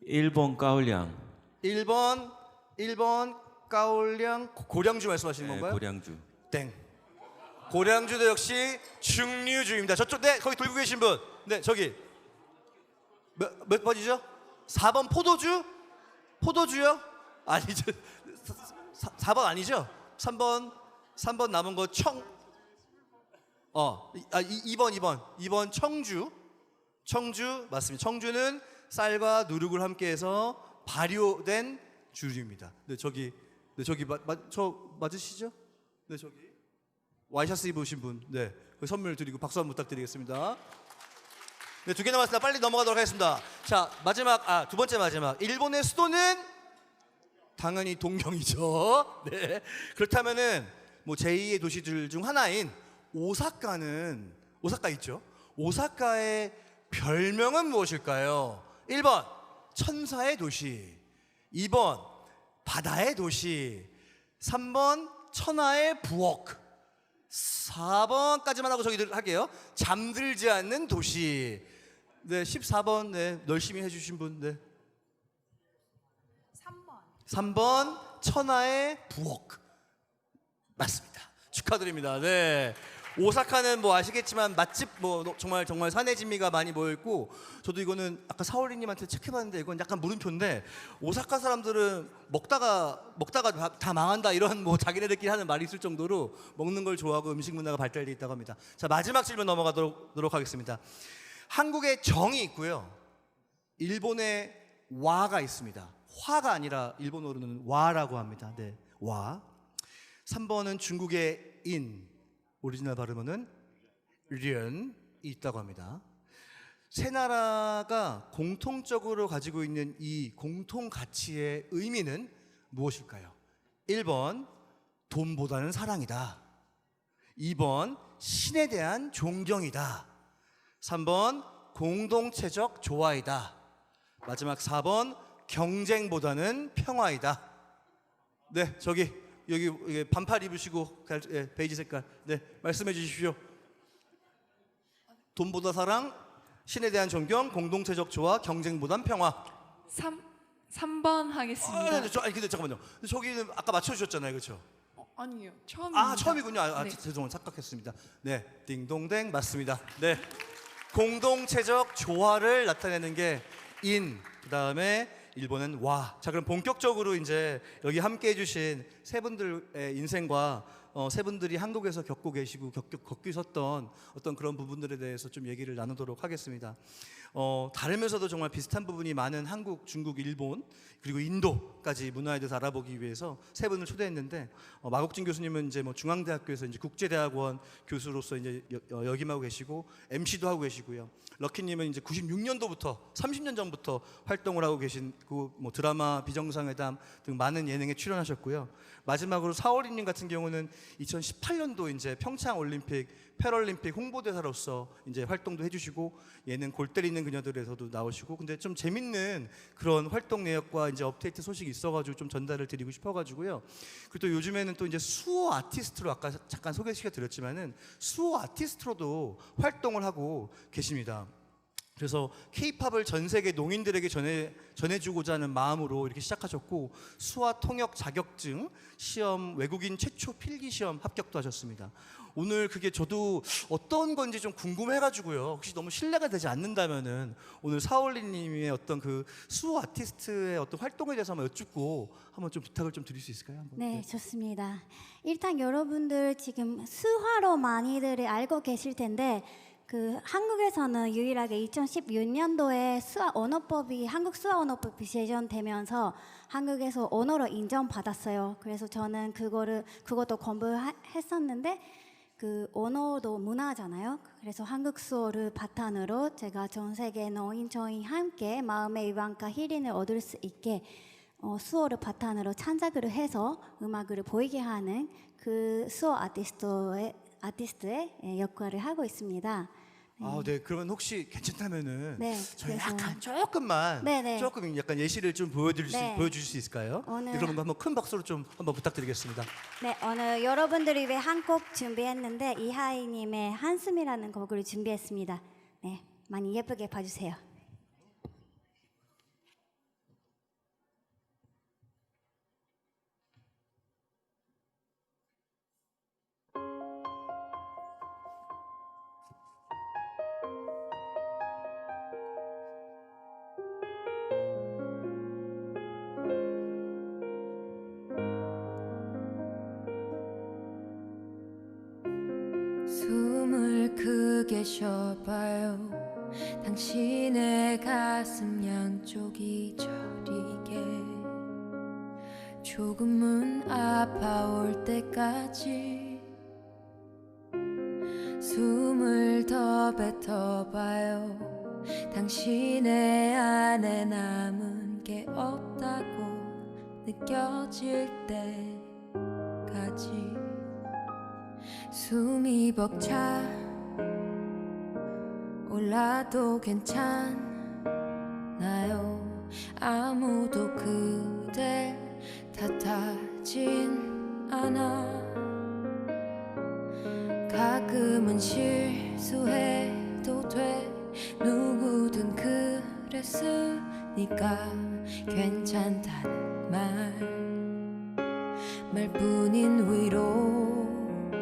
1번 까울량. 1번 까울량 고량주 말씀하시는 네, 건가요? 고량주. 땡. 고량주도 역시 증류주입니다. 저쪽 네, 거기 들고 계신 분. 네, 저기 몇 번이죠? 4번 포도주? 포도주요? 아니죠. 4번 아니죠? 3번 남은 거 2번 청주. 청주 맞습니다. 청주는 쌀과 누룩을 함께해서 발효된 주류입니다. 네, 저기 저 맞으시죠? 네, 저기 와이셔츠 입으신 분, 네, 그 선물 드리고 박수 한번 부탁드리겠습니다. 네, 2개 남았습니다. 빨리 넘어가도록 하겠습니다. 자, 마지막, 두 번째 마지막. 일본의 수도는 당연히 동경이죠. 네. 그렇다면은 뭐 제2의 도시들 중 하나인 오사카 있죠? 오사카의 별명은 무엇일까요? 1번 천사의 도시, 2번 바다의 도시, 3번 천하의 부엌, 4번까지만 하고 저기 할게요. 잠들지 않는 도시. 네, 14번 네, 열심히 해주신 분. 네. 3번 천하의 부엌 맞습니다. 축하드립니다. 네. 오사카는 뭐 아시겠지만 맛집 뭐 정말 산의 진미가 많이 모여 있고, 저도 이거는 아까 사월이님한테 체크해봤는데 이건 약간 물음표인데, 오사카 사람들은 먹다가 다 망한다 이런 뭐 자기네들끼리 하는 말이 있을 정도로 먹는 걸 좋아하고 음식 문화가 발달돼 있다고 합니다. 자, 마지막 질문 넘어가도록 하겠습니다. 한국에 정이 있고요, 일본에 와가 있습니다. 화가 아니라 일본어로는 와라고 합니다. 네, 와. 3번은 중국의 인, 오리지널 발음은 련이 있다고 합니다. 세 나라가 공통적으로 가지고 있는 이 공통 가치의 의미는 무엇일까요? 1번 돈보다는 사랑이다, 2번 신에 대한 존경이다, 3번 공동체적 조화이다, 마지막 4번 경쟁보다는 평화이다. 네, 여기 반팔 입으시고 베이지 색깔, 네, 말씀해 주십시오. 돈보다 사랑, 신에 대한 존경, 공동체적 조화, 경쟁보단 평화. 3번 하겠습니다. 근데 잠깐만요. 저기는 아까 맞춰주셨잖아요, 그렇죠? 아니요, 처음입니다. 처음이군요. 네. 죄송합니다. 착각했습니다. 네, 딩동댕 맞습니다. 네, 공동체적 조화를 나타내는 게 인, 그 다음에 일본은 와. 자, 그럼 본격적으로 이제 여기 함께 해주신 세 분들의 인생과 세 분들이 한국에서 겪고 계시고 겪으셨던 어떤 그런 부분들에 대해서 좀 얘기를 나누도록 하겠습니다. 다르면서도 정말 비슷한 부분이 많은 한국, 중국, 일본 그리고 인도까지 문화에 대해서 알아보기 위해서 세 분을 초대했는데, 마국진 교수님은 이제 뭐 중앙대학교에서 이제 국제대학원 교수로서 이제 역임하고 계시고 MC도 하고 계시고요. 럭키님은 이제 96년도부터 30년 전부터 활동을 하고 계신 뭐 드라마, 비정상회담 등 많은 예능에 출연하셨고요. 마지막으로 사월이님 같은 경우는 2018년도 이제 평창 올림픽, 패럴림픽 홍보대사로서 이제 활동도 해주시고, 예능 골 때리는 그녀들에서도 나오시고, 근데 좀 재밌는 그런 활동 내역과 이제 업데이트 소식이 있어가지고 좀 전달을 드리고 싶어가지고요. 그리고 또 요즘에는 또 이제 수호 아티스트로 아까 잠깐 소개시켜드렸지만은 수호 아티스트로도 활동을 하고 계십니다. 그래서 K-팝을 전 세계 농인들에게 전해주고자 하는 마음으로 이렇게 시작하셨고, 수화 통역 자격증 시험 외국인 최초 필기 시험 합격도 하셨습니다. 오늘 그게 저도 어떤 건지 좀 궁금해가지고요. 혹시 너무 신뢰가 되지 않는다면은 오늘 사올리님의 어떤 그 수호 아티스트의 어떤 활동에 대해서 한번 여쭙고 한번 좀 부탁을 좀 드릴 수 있을까요? 한번. 네, 좋습니다. 일단 여러분들 지금 수화로 많이들 알고 계실 텐데, 한국에서는 유일하게 2016년도에 한국 수화 언어법이 제정되면서 한국에서 언어로 인정받았어요. 그래서 저는 그것도 공부했었는데, 언어도 문화잖아요. 그래서 한국 수어를 바탕으로 제가 전 세계 노인정이 함께 마음의 위안과 힐링을 얻을 수 있게 수어를 바탕으로 창작을 해서 음악을 보이게 하는 그 수어 아티스트의 역할을 하고 있습니다. 네. 그러면 혹시 괜찮다면은 네, 저희 그래서- 약간 조금만 네네. 조금 약간 예시를 좀 보여주실 수 있을까요? 오늘- 그럼 한번 큰 박수로 좀 한번 부탁드리겠습니다. 네, 오늘 여러분들을 위해 한 곡 준비했는데 이하이님의 한숨이라는 곡을 준비했습니다. 네, 많이 예쁘게 봐주세요. 숨을 크게 쉬어봐요. 당신의 가슴 양쪽이 저리게 조금은 아파올 때까지 숨을 더 뱉어봐요. 당신의 안에 남은 게 없다고 느껴질 때까지 숨이 벅차 올라도 괜찮나요? 아무도 그댈 탓하진 않아. 가끔은 실수해도 돼. 누구든 그랬으니까 괜찮다는 말뿐인 위로지만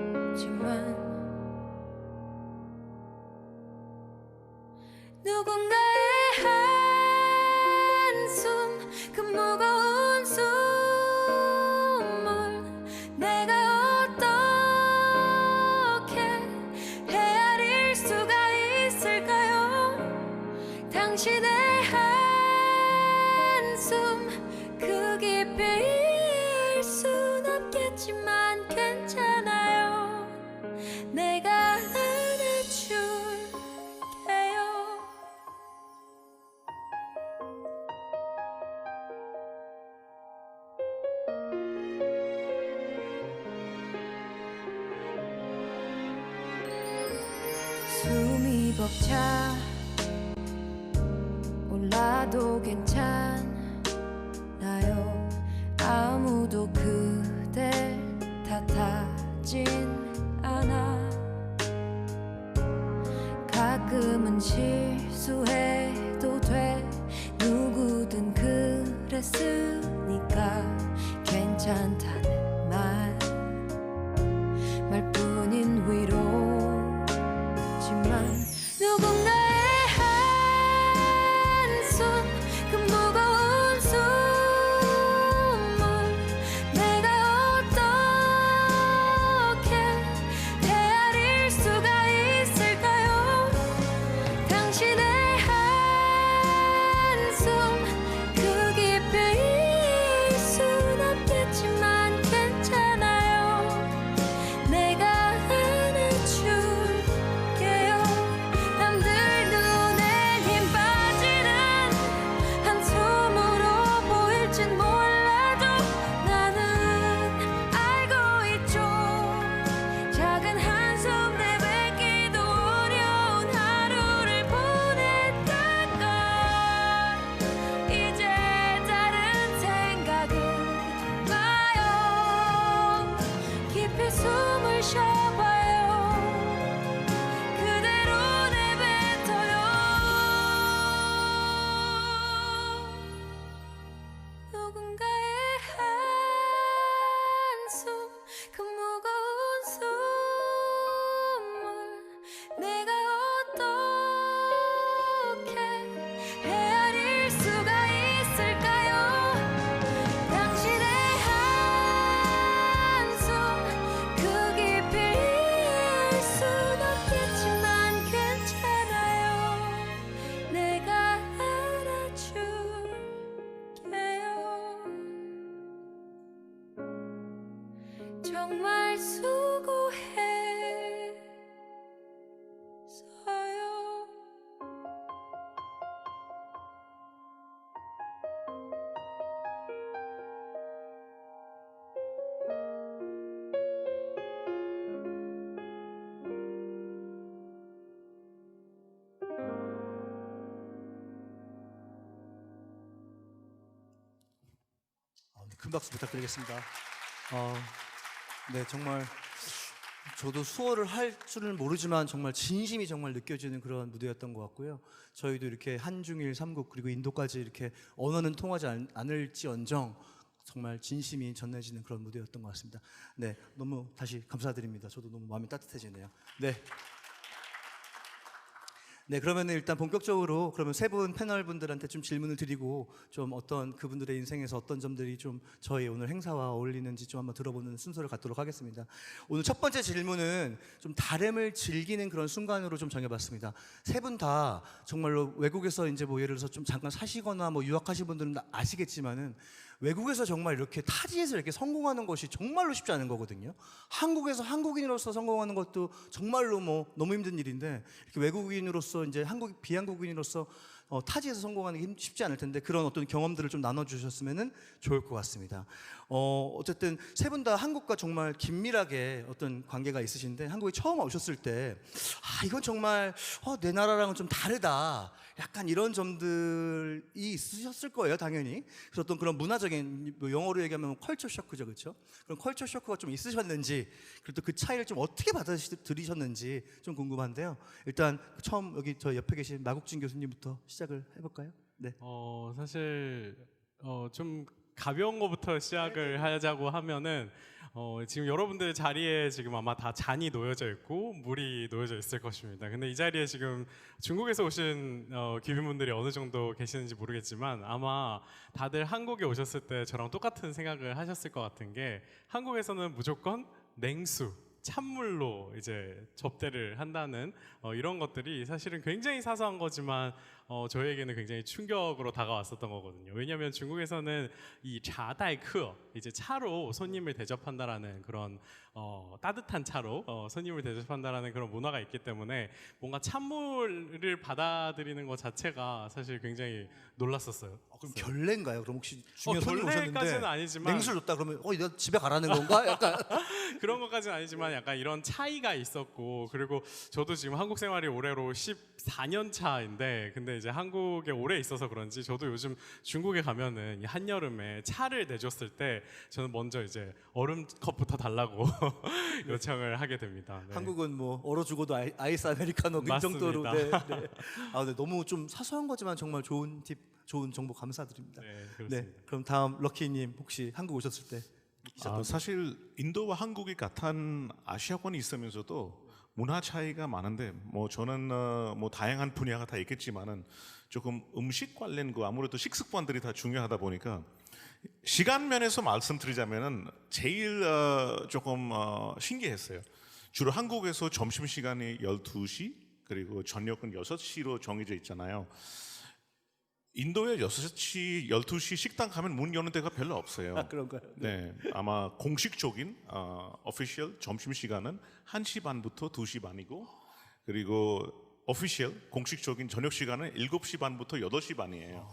누군가의 한숨 그 무거운 숨을 내가 어떻게 헤아릴 수가 있을까요? 당신의 한숨 그 깊이일 순 없겠지만 괜찮아요. 내가 안아줄게요. 숨이 벅차 올라도 괜찮아요. 아무도 그댈 탓하진 않아. 가끔은 실수해도 돼. 누구든 그랬으니까 괜찮다는 말뿐인 위로지만 누군가의 한숨 그 무거운 숨을 내가 어떻게 헤아릴 수가 있을까요? 당신의 한숨 그 깊이일 순 없겠지만 괜찮아요. 내가 안아줄게요. 남들 눈에 힘 빠지는 한숨으로 보일진 몰라도 나는 알고 있죠. 작은 한숨 내뱉기도 어려운 하루를 보냈다가 이제 다른 생각은 마요. 깊이 숨을 쉬어봐요. 그대로 내뱉어요. 누군가의 한숨 그 무거운 숨을 내가 어떻게 헤아릴 수가 있을까요? 당신의 한숨 그 깊이일 순 없겠지만 괜찮아요. 내가 안아줄게요. 정말 수고했어요. 네, 큰 박수 부탁드리겠습니다. 네, 정말 저도 수어를 할 줄은 모르지만 정말 진심이 정말 느껴지는 그런 무대였던 것 같고요. 저희도 이렇게 한중일 삼국 그리고 인도까지 이렇게 언어는 통하지 않을지언정 정말 진심이 전해지는 그런 무대였던 것 같습니다. 네, 너무 다시 감사드립니다. 저도 너무 마음이 따뜻해지네요. 네. 네, 그러면 일단 본격적으로 그러면 세 분 패널 분들한테 좀 질문을 드리고 좀 어떤 그분들의 인생에서 어떤 점들이 좀 저희 오늘 행사와 어울리는지 좀 한번 들어보는 순서를 갖도록 하겠습니다. 오늘 첫 번째 질문은 좀 다름을 즐기는 그런 순간으로 좀 정해봤습니다. 세 분 다 정말로 외국에서 이제 뭐 예를 들어서 좀 잠깐 사시거나 뭐 유학하신 분들은 아시겠지만은 외국에서 정말 이렇게 타지에서 이렇게 성공하는 것이 정말로 쉽지 않은 거거든요. 한국에서 한국인으로서 성공하는 것도 정말로 뭐 너무 힘든 일인데 이렇게 외국인으로서 이제 비한국인으로서 타지에서 성공하는 게 쉽지 않을 텐데 그런 어떤 경험들을 좀 나눠주셨으면 좋을 것 같습니다. 어쨌든 세 분 다 한국과 정말 긴밀하게 어떤 관계가 있으신데 한국에 처음 오셨을 때 이건 정말 내 나라랑은 좀 다르다. 약간 이런 점들이 있으셨을 거예요, 당연히. 그래서 어떤 그런 문화적인 뭐 영어로 얘기하면 컬처 쇼크죠, 그렇죠? 그런 컬처 쇼크가 좀 있으셨는지, 그리고 또 그 차이를 좀 어떻게 받아들이셨는지 좀 궁금한데요. 일단 처음 여기 저 옆에 계신 마국진 교수님부터 시작을 해볼까요? 네. 사실 좀 가벼운 거부터 시작을 하자고 하면은 지금 여러분들 자리에 지금 아마 다 잔이 놓여져 있고 물이 놓여져 있을 것입니다. 근데 이 자리에 지금 중국에서 오신 귀빈분들이 어느 정도 계시는지 모르겠지만 아마 다들 한국에 오셨을 때 저랑 똑같은 생각을 하셨을 것 같은 게 한국에서는 무조건 냉수 찬물로 이제 접대를 한다는 이런 것들이 사실은 굉장히 사소한 거지만 저희에게는 굉장히 충격으로 다가왔었던 거거든요. 왜냐하면 중국에서는 이 차다이크 이제 차로 손님을 대접한다라는 그런 따뜻한 차로 손님을 대접한다라는 그런 문화가 있기 때문에 뭔가 찬물을 받아들이는 것 자체가 사실 굉장히 놀랐었어요. 그럼 결례인가요? 그럼 혹시 중요한 손님 결례까지는 오셨는데 아니지만 냉수를 줬다 그러면 너 집에 가라는 건가? 약간 그런 것까지는 아니지만 약간 이런 차이가 있었고 그리고 저도 지금 한국 생활이 올해로 14년 차인데 근데 이제 한국에 오래 있어서 그런지 저도 요즘 중국에 가면은 이 한여름에 차를 내줬을 때 저는 먼저 이제 얼음 컵부터 달라고 요청을 하게 됩니다. 네. 한국은 뭐 얼어 죽어도 아이스 아메리카노 이 정도로. 네. 네. 너무 좀 사소한 거지만 정말 좋은 팁, 좋은 정보 감사드립니다. 네, 그렇습니다. 그럼 다음 럭키님 혹시 한국 오셨을 때 사실 인도와 한국이 같은 아시아권이 있으면서도 문화 차이가 많은데 뭐 저는 뭐 다양한 분야가 다 있겠지만은 조금 음식 관련 거 아무래도 식습관들이 다 중요하다 보니까 시간 면에서 말씀드리자면은 제일 조금 신기했어요. 주로 한국에서 점심 시간이 12시 그리고 저녁은 6시로 정해져 있잖아요. 인도에 6시, 12시 식당 가면 문 여는 데가 별로 없어요. 그런가요? 네, 아마 공식적인 official 점심 시간은 1시 반부터 2시 반이고 그리고 official 공식적인 저녁 시간은 7시 반부터 8시 반이에요.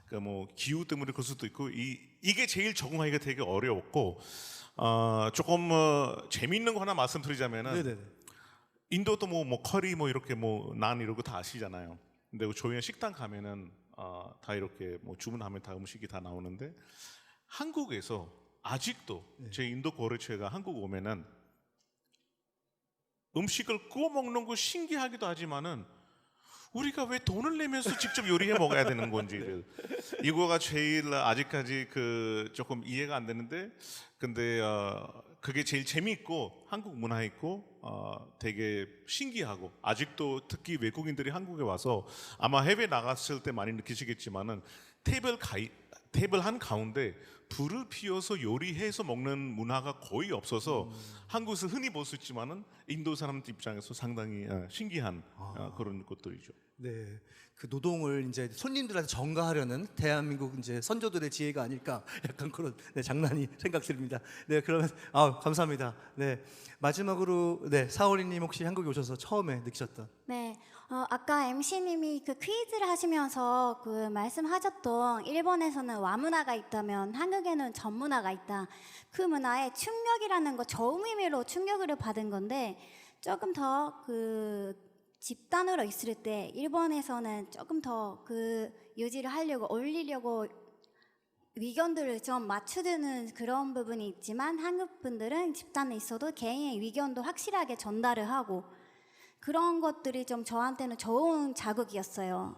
그러니까 뭐 기후 때문에 그럴 수도 있고 이게 제일 적응하기가 되게 어려웠고 조금 재미있는 거 하나 말씀드리자면은 네네네. 인도도 뭐 커리 뭐 이렇게 뭐 난 이러고 다 아시잖아요. 근데 저희는 식당 가면은 다 이렇게 뭐 주문하면 다 음식이 다 나오는데 한국에서 아직도 제 인도 거래처가 한국 오면은 음식을 구워 먹는 거 신기하기도 하지만은 우리가 왜 돈을 내면서 직접 요리해 먹어야 되는 건지 이거가 제일 아직까지 조금 이해가 안 되는데 근데 그게 제일 재미있고 한국 문화 있고 되게 신기하고 아직도 특히 외국인들이 한국에 와서 아마 해외 나갔을 때 많이 느끼시겠지만은 테이블 한 가운데 불을 피워서 요리해서 먹는 문화가 거의 없어서 한국에서 흔히 볼 수 있지만은 인도 사람들 입장에서 상당히 신기한 그런 것들이죠. 네, 그 노동을 이제 손님들한테 전가하려는 대한민국 이제 선조들의 지혜가 아닐까 약간 그런 장난이 생각됩니다. 네, 그러면 감사합니다. 네, 마지막으로 사오리님 혹시 한국에 오셔서 처음에 느끼셨던? 네, 아까 MC님이 그 퀴즈를 하시면서 그 말씀하셨던 일본에서는 와문화가 있다면 한국에는 전문화가 있다. 그 문화에 충격이라는 거 좋은 의미로 충격을 받은 건데 조금 더 그 집단으로 있을 때 일본에서는 조금 더 그 유지를 하려고 올리려고 의견들을 좀 맞추는 그런 부분이 있지만 한국 분들은 집단에 있어도 개인의 의견도 확실하게 전달을 하고 그런 것들이 좀 저한테는 좋은 자극이었어요.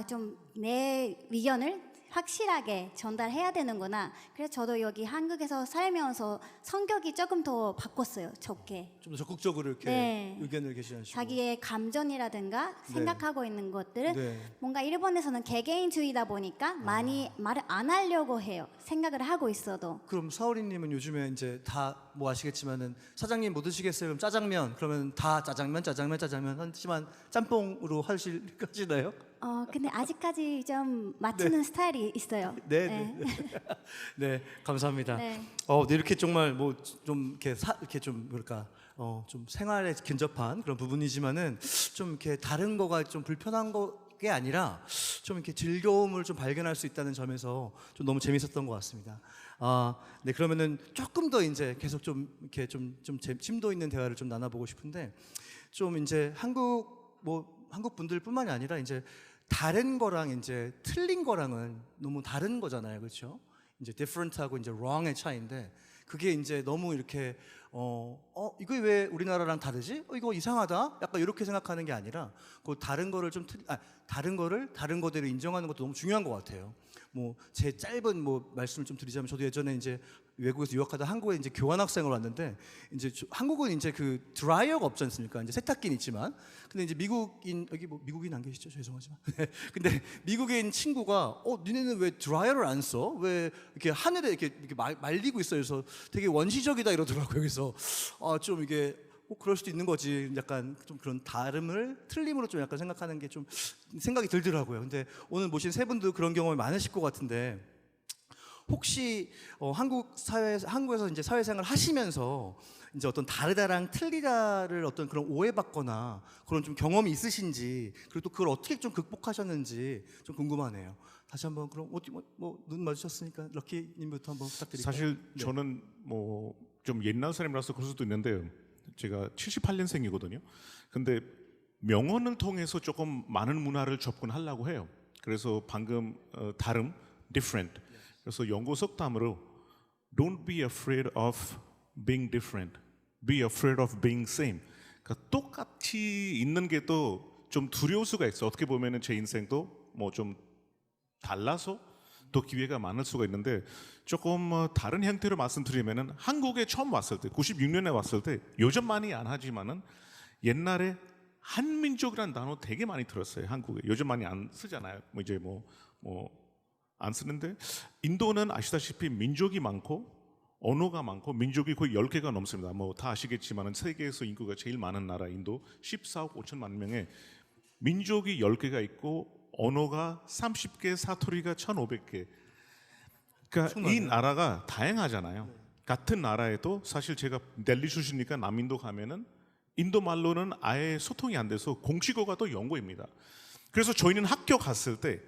좀 내 의견을 확실하게 전달해야 되는구나. 그래서 저도 여기 한국에서 살면서 성격이 조금 더 바꿨어요. 좋게. 좀 더 적극적으로 이렇게 네. 의견을 게시하시고. 자기의 감정이라든가 생각하고 있는 것들은 네. 뭔가 일본에서는 개개인주의다 보니까 많이 말을 안 하려고 해요. 생각을 하고 있어도. 그럼 사오리님은 요즘에 이제 다 뭐 아시겠지만은 사장님 뭐 드시겠어요? 그럼 짜장면 그러면 다 짜장면 하지만 짬뽕으로 하시나요? 근데 아직까지 좀 맞추는 스타일이 있어요. 네. 네, 감사합니다. 네. 네, 이렇게 정말 뭐 좀 이렇게 좀 뭐랄까 좀 생활에 근접한 그런 부분이지만은 좀 이렇게 다른 거가 좀 불편한 게 아니라 좀 이렇게 즐거움을 좀 발견할 수 있다는 점에서 좀 너무 재밌었던 것 같습니다. 네, 그러면은 조금 더 이제 계속 좀 이렇게 좀 심도 있는 대화를 좀 나눠보고 싶은데 좀 이제 한국 분들뿐만이 아니라 이제 다른 거랑 이제 틀린 거랑은 너무 다른 거잖아요, 그렇죠? 이제 different하고 이제 wrong의 차이인데 그게 이제 너무 이렇게 이거 왜 우리나라랑 다르지? 이거 이상하다. 약간 이렇게 생각하는 게 아니라 그 다른 거를 다른 거를 다른 거대로 인정하는 것도 너무 중요한 것 같아요. 뭐 제 짧은 말씀을 좀 드리자면 저도 예전에 이제 외국에서 유학하다 한국에 이제 교환학생으로 왔는데 이제 한국은 이제 그 드라이어가 없지 않습니까? 이제 세탁기는 있지만 근데 이제 여기 미국인 안 계시죠? 죄송하지만 근데 미국인 친구가 니네는 왜 드라이어를 안 써? 왜 이렇게 하늘에 이렇게 말리고 있어요? 그래서 되게 원시적이다 이러더라고요. 그래서 좀 이게 그럴 수도 있는 거지. 약간 좀 그런 틀림으로 좀 약간 생각하는 게 좀 생각이 들더라고요. 근데 오늘 모신 세 분도 그런 경험이 많으실 것 같은데 혹시 한국에서 이제 사회생활 하시면서 이제 어떤 다르다랑 틀리다를 어떤 그런 오해받거나 그런 좀 경험이 있으신지 그리고 또 그걸 어떻게 좀 극복하셨는지 좀 궁금하네요. 다시 한번 그럼 눈 마주쳤으니까 럭키님부터 한번 부탁드릴게요. 사실 네. 저는 뭐 좀 옛날 사람이라서 그럴 수도 있는데 제가 78년생이거든요. 근데 명언을 통해서 조금 많은 문화를 접근하려고 해요. 그래서 방금 다름, different. 그래서 영어 속담으로 Don't be afraid of being different. Be afraid of being same. 그러니까 똑같이 있는 게 또 좀 두려울 수가 있어. 어떻게 보면은 제 인생도 뭐 좀 달라서 또 기회가 많을 수가 있는데 조금 다른 형태로 말씀드리면은 한국에 처음 왔을 때 96년에 왔을 때 요즘 많이 안 하지만은 옛날에 한민족이라는 단어 되게 많이 들었어요. 한국에 요즘 많이 안 쓰잖아요. 이제 안 쓰는데 인도는 아시다시피 민족이 많고 언어가 많고 민족이 거의 10개가 넘습니다. 다 아시겠지만은 세계에서 인구가 제일 많은 나라 인도 14억 5천만 명의 민족이 10개가 있고 언어가 30개, 사투리가 1,500개. 그러니까 이 나라가 다양하잖아요. 같은 나라에도 사실 제가 델리 출신이니까 남인도 가면은 인도 말로는 아예 소통이 안 돼서 공식어가 또 영어입니다. 그래서 저희는 학교 갔을 때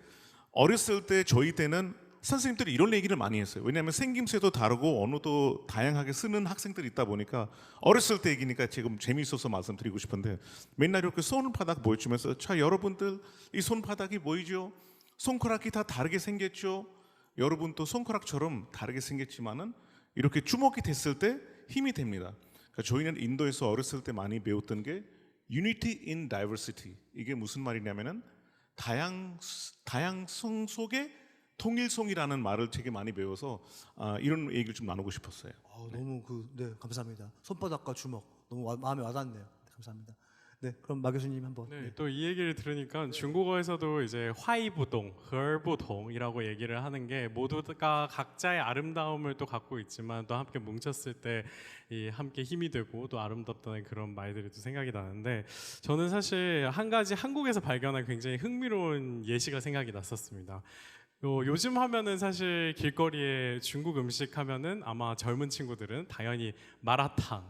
어렸을 때 저희 때는 선생님들이 이런 얘기를 많이 했어요. 왜냐하면 생김새도 다르고 언어도 다양하게 쓰는 학생들이 있다 보니까 어렸을 때 얘기니까 지금 재미있어서 말씀드리고 싶은데 맨날 이렇게 손바닥 보여주면서 자 여러분들 이 손바닥이 보이죠? 손가락이 다 다르게 생겼죠? 여러분도 손가락처럼 다르게 생겼지만은 이렇게 주먹이 됐을 때 힘이 됩니다. 그러니까 저희는 인도에서 어렸을 때 많이 배웠던 게 Unity in Diversity. 이게 무슨 말이냐면은 다양성 속에 통일성이라는 말을 되게 많이 배워서 이런 얘기를 좀 나누고 싶었어요. 너무 감사합니다. 손바닥과 주먹 너무 마음에 와닿네요. 감사합니다. 네, 그럼 마 교수님 한번. 네, 또 이 얘기를 들으니까 중국어에서도 이제 화이부동, 허부동이라고 얘기를 하는 게 모두가 각자의 아름다움을 또 갖고 있지만 또 함께 뭉쳤을 때 이 함께 힘이 되고 또 아름답다는 그런 말들이 또 생각이 나는데 저는 사실 한 가지 한국에서 발견한 굉장히 흥미로운 예시가 생각이 났었습니다. 요즘 하면은 사실 길거리에 중국 음식 하면은 아마 젊은 친구들은 당연히 마라탕,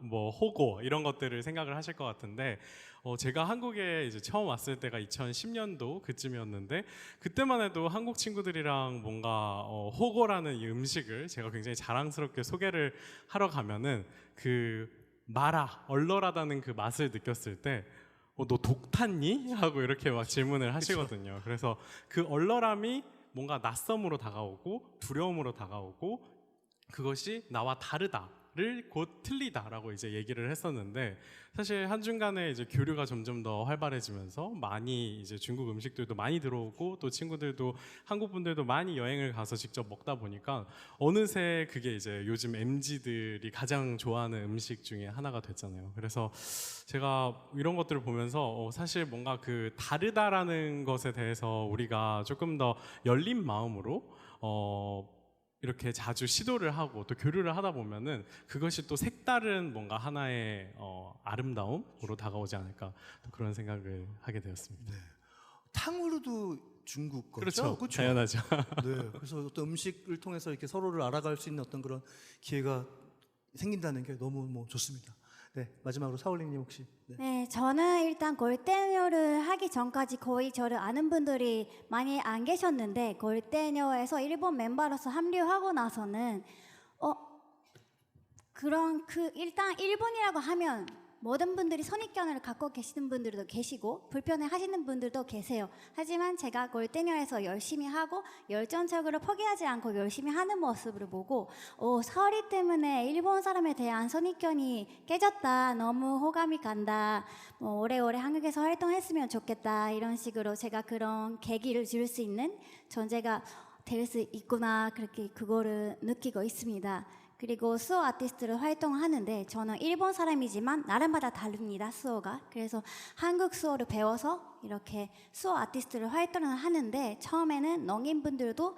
호고 이런 것들을 생각을 하실 것 같은데 제가 한국에 이제 처음 왔을 때가 2010년도 그쯤이었는데 그때만 해도 한국 친구들이랑 뭔가 호고라는 이 음식을 제가 굉장히 자랑스럽게 소개를 하러 가면은 그 얼얼하다는 그 맛을 느꼈을 때 너 독 탔니? 하고 이렇게 막 질문을 하시거든요. 그래서 그 얼얼함이 뭔가 낯섦으로 다가오고 두려움으로 다가오고 그것이 나와 다르다를 곧 틀리다라고 이제 얘기를 했었는데 사실 한중간에 이제 교류가 점점 더 활발해지면서 많이 이제 중국 음식들도 많이 들어오고 또 친구들도 한국 분들도 많이 여행을 가서 직접 먹다 보니까 어느새 그게 이제 요즘 MZ들이 가장 좋아하는 음식 중에 하나가 됐잖아요. 그래서 제가 이런 것들을 보면서 사실 뭔가 그 다르다라는 것에 대해서 우리가 조금 더 열린 마음으로 이렇게 자주 시도를 하고 또 교류를 하다 보면은 그것이 또 색다른 뭔가 하나의 아름다움으로 다가오지 않을까 또 그런 생각을 하게 되었습니다. 탕후루도 중국 거죠? 그렇죠. 그렇죠? 당연하죠. 네, 그래서 어떤 음식을 통해서 이렇게 서로를 알아갈 수 있는 어떤 그런 기회가 생긴다는 게 너무 뭐 좋습니다. 네, 마지막으로 사울리님 혹시. 네. 네, 저는 일단 골대녀를 하기 전까지 거의 저를 아는 분들이 많이 안 계셨는데 골대녀에서 일본 멤버로서 합류하고 나서는 일단 일본이라고 하면 모든 분들이 선입견을 갖고 계시는 분들도 계시고 불편해 하시는 분들도 계세요. 하지만 제가 골대녀에서 열심히 하고 열정적으로 포기하지 않고 열심히 하는 모습을 보고 사오리 때문에 일본 사람에 대한 선입견이 깨졌다. 너무 호감이 간다. 뭐 오래오래 한국에서 활동했으면 좋겠다. 이런 식으로 제가 그런 계기를 줄 수 있는 존재가 될 수 있구나. 그렇게 그거를 느끼고 있습니다. 그리고 수호 아티스트로 활동하는데 저는 일본 사람이지만 나라마다 다릅니다. 수호가. 그래서 한국 수호를 배워서 이렇게 수호 아티스트를 활동을 하는데 처음에는 농인분들도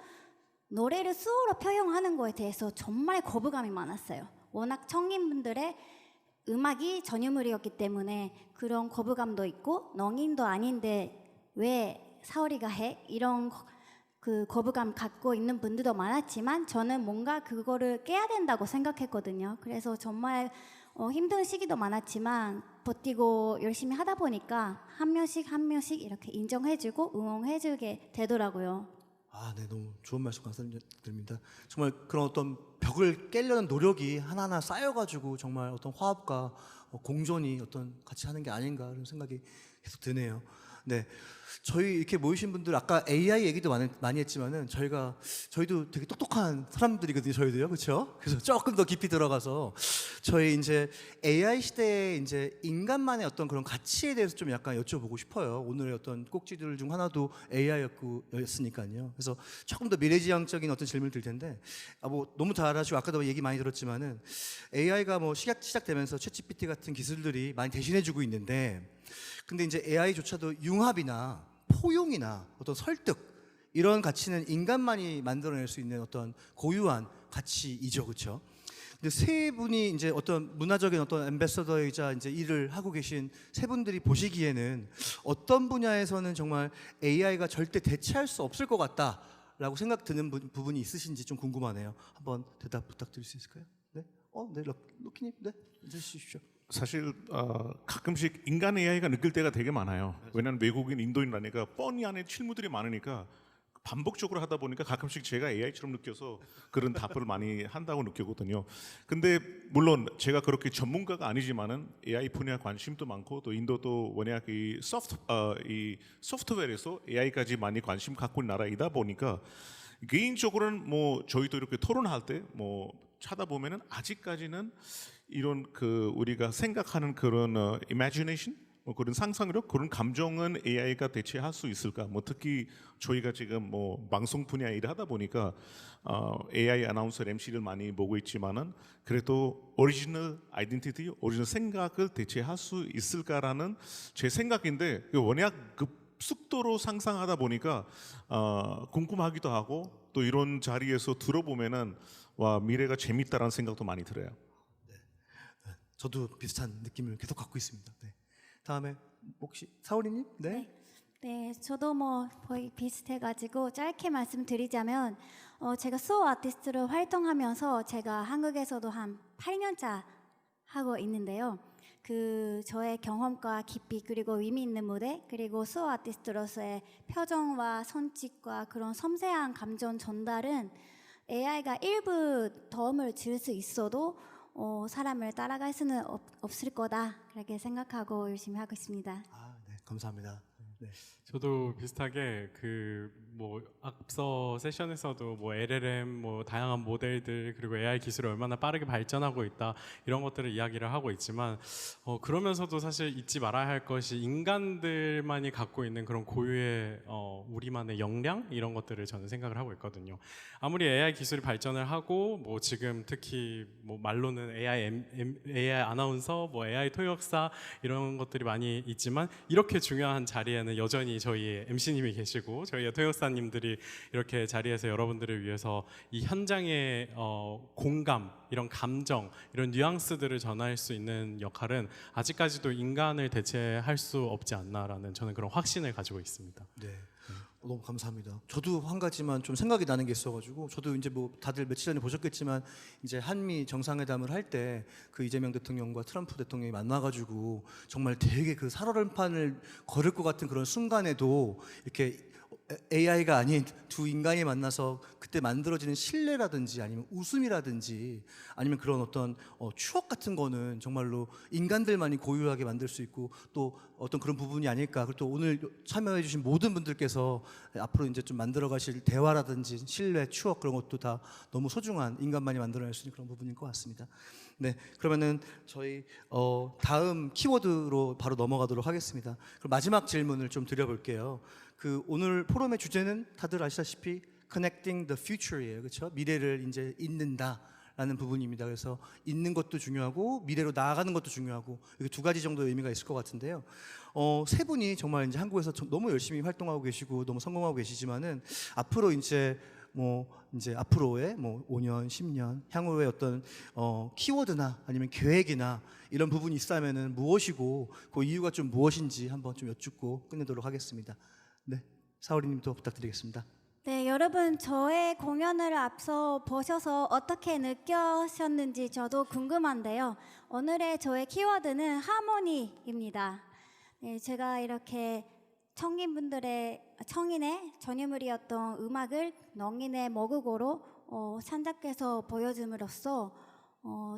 노래를 수호로 표현하는 거에 대해서 정말 거부감이 많았어요. 워낙 청인분들의 음악이 전유물이었기 때문에 그런 거부감도 있고 농인도 아닌데 왜 사오리가 해? 이런 그 거부감 갖고 있는 분들도 많았지만 저는 뭔가 그거를 깨야 된다고 생각했거든요. 그래서 정말 힘든 시기도 많았지만 버티고 열심히 하다 보니까 한 명씩 한 명씩 이렇게 인정해주고 응원해주게 되더라고요. 아, 네, 너무 좋은 말씀 감사드립니다. 정말 그런 어떤 벽을 깨려는 노력이 하나하나 쌓여가지고 정말 어떤 화합과 공존이 어떤 같이 하는 게 아닌가 이런 생각이 계속 드네요. 네, 저희 이렇게 모이신 분들 아까 AI 얘기도 많이 했지만은 저희도 되게 똑똑한 사람들이거든요. 저희도요, 그렇죠? 그래서 조금 더 깊이 들어가서 저희 이제 AI 시대에 이제 인간만의 어떤 그런 가치에 대해서 좀 약간 여쭤보고 싶어요. 오늘의 어떤 꼭지들 중 하나도 AI였으니까요. 그래서 조금 더 미래지향적인 어떤 질문을 드릴 텐데, 뭐 너무 잘하시고 아까도 얘기 많이 들었지만은 AI가 뭐 시작되면서 챗GPT 같은 기술들이 많이 대신해주고 있는데. 근데 이제 AI조차도 융합이나 포용이나 어떤 설득 이런 가치는 인간만이 만들어낼 수 있는 어떤 고유한 가치이죠, 그렇죠? 근데 세 분이 이제 어떤 문화적인 어떤 앰베서더이자 이제 일을 하고 계신 세 분들이 보시기에는 어떤 분야에서는 정말 AI가 절대 대체할 수 없을 것 같다라고 생각 드는 부분이 있으신지 좀 궁금하네요. 한번 대답 부탁드릴 수 있을까요? 네, 네, 로키님, 네, 해주십시오. 사실 가끔씩 인간 AI가 느낄 때가 되게 많아요. 왜냐하면 외국인, 인도인이라니까 뻔히 안에 실무들이 많으니까 반복적으로 하다 보니까 가끔씩 제가 AI처럼 느껴서 그런 답을 많이 한다고 느끼거든요. 근데 물론 제가 그렇게 전문가가 아니지만은 AI 분야 관심도 많고 또 인도도 워낙 이 소프트웨어에서 AI까지 많이 관심 갖고 있는 나라이다 보니까 개인적으로는 뭐 저희도 이렇게 토론할 때 뭐 찾아보면은 아직까지는 이런 그 우리가 생각하는 그런 imagination, 뭐 그런 상상력, 그런 감정은 AI가 대체할 수 있을까? 뭐 특히 저희가 지금 뭐 방송 분야 일을 하다 보니까 AI 아나운서 MC를 많이 보고 있지만은 그래도 오리지널 아이덴티티, 오리지널 생각을 대체할 수 있을까라는 제 생각인데 워낙 급속도로 상상하다 보니까 궁금하기도 하고 또 이런 자리에서 들어보면은 와 미래가 재밌다라는 생각도 많이 들어요. 저도 비슷한 느낌을 계속 갖고 있습니다. 네. 다음에 혹시 사오리님? 네. 네, 저도 뭐 거의 비슷해가지고 짧게 말씀드리자면 제가 수호 아티스트로 활동하면서 제가 한국에서도 한 8년차 하고 있는데요. 그 저의 경험과 깊이 그리고 의미 있는 무대 그리고 수호 아티스트로서의 표정과 손짓과 그런 섬세한 감정 전달은 AI가 일부 도움을 줄 수 있어도 사람을 따라갈 수는 없을 거다 그렇게 생각하고 열심히 하고 있습니다. 네, 감사합니다. 네. 저도 비슷하게 뭐 앞서 세션에서도 뭐 LLM 뭐 다양한 모델들 그리고 AI 기술이 얼마나 빠르게 발전하고 있다 이런 것들을 이야기를 하고 있지만 그러면서도 사실 잊지 말아야 할 것이 인간들만이 갖고 있는 그런 고유의 우리만의 역량 이런 것들을 저는 생각을 하고 있거든요. 아무리 AI 기술이 발전을 하고 뭐 지금 특히 뭐 말로는 AI 아나운서 뭐 AI 통역사 이런 것들이 많이 있지만 이렇게 중요한 자리에는 자리에는 여전히 저희 MC님이 계시고 저희 통역사님들이 이렇게 자리에서 여러분들을 위해서 이 현장의 공감, 이런 감정, 이런 뉘앙스들을 전할 수 있는 역할은 아직까지도 인간을 대체할 수 없지 않나라는 저는 그런 확신을 가지고 있습니다. 네. 너무 감사합니다. 저도 한 가지만 좀 생각이 나는 게 있어가지고 저도 이제 뭐 다들 며칠 전에 보셨겠지만 이제 한미 정상회담을 할 때 그 이재명 대통령과 트럼프 대통령이 만나가지고 정말 되게 그 살얼음판을 걸을 것 같은 그런 순간에도 이렇게 AI가 아닌 두 인간이 만나서 그때 만들어지는 신뢰라든지 아니면 웃음이라든지 아니면 그런 어떤 추억 같은 거는 정말로 인간들만이 고유하게 만들 수 있고 또 어떤 그런 부분이 아닐까. 그리고 또 오늘 참여해 주신 모든 분들께서 앞으로 이제 좀 만들어 가실 대화라든지 신뢰, 추억 그런 것도 다 너무 소중한 인간만이 만들어낼 수 있는 그런 부분인 것 같습니다. 네, 그러면은 저희 다음 키워드로 바로 넘어가도록 하겠습니다. 그럼 마지막 질문을 좀 드려볼게요. 그 오늘 포럼의 주제는 다들 아시다시피 Connecting the Future예요, 그렇죠? 미래를 이제 잇는다라는 부분입니다. 그래서 잇는 것도 중요하고 미래로 나아가는 것도 중요하고 이게 두 가지 정도의 의미가 있을 것 같은데요. 세 분이 정말 이제 한국에서 너무 열심히 활동하고 계시고 너무 성공하고 계시지만은 앞으로 이제 앞으로의 5년, 10년 향후의 어떤 키워드나 아니면 계획이나 이런 부분이 있다면은 무엇이고 그 이유가 좀 무엇인지 한번 좀 여쭙고 끝내도록 하겠습니다. 네, 사오리님도 부탁드리겠습니다. 네, 여러분 저의 공연을 앞서 보셔서 어떻게 느끼셨는지 저도 궁금한데요. 오늘의 저의 키워드는 하모니입니다. 네, 제가 이렇게 청인의 전유물이었던 음악을 농인의 모국어로 창작해서 보여줌으로써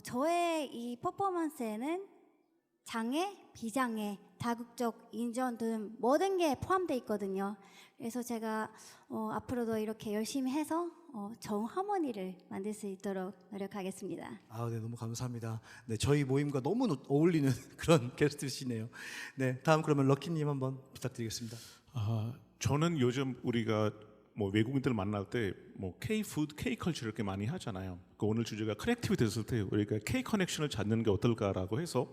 저의 이 퍼포먼스에는 장애, 비장애, 다국적 인종 등 모든 게 포함되어 있거든요. 그래서 제가 앞으로도 이렇게 열심히 해서 좋은 하모니를 만들 수 있도록 노력하겠습니다. 네, 너무 감사합니다. 네, 저희 모임과 너무 어울리는 그런 게스트시네요. 네, 다음 그러면 럭키님 한번 부탁드리겠습니다. 저는 요즘 우리가 뭐 외국인들 만날 때 뭐 K-푸드, K-컬처 이렇게 많이 하잖아요. 그 오늘 주제가 커넥티비티 됐을 때 우리가 K-커넥션을 찾는 게 어떨까라고 해서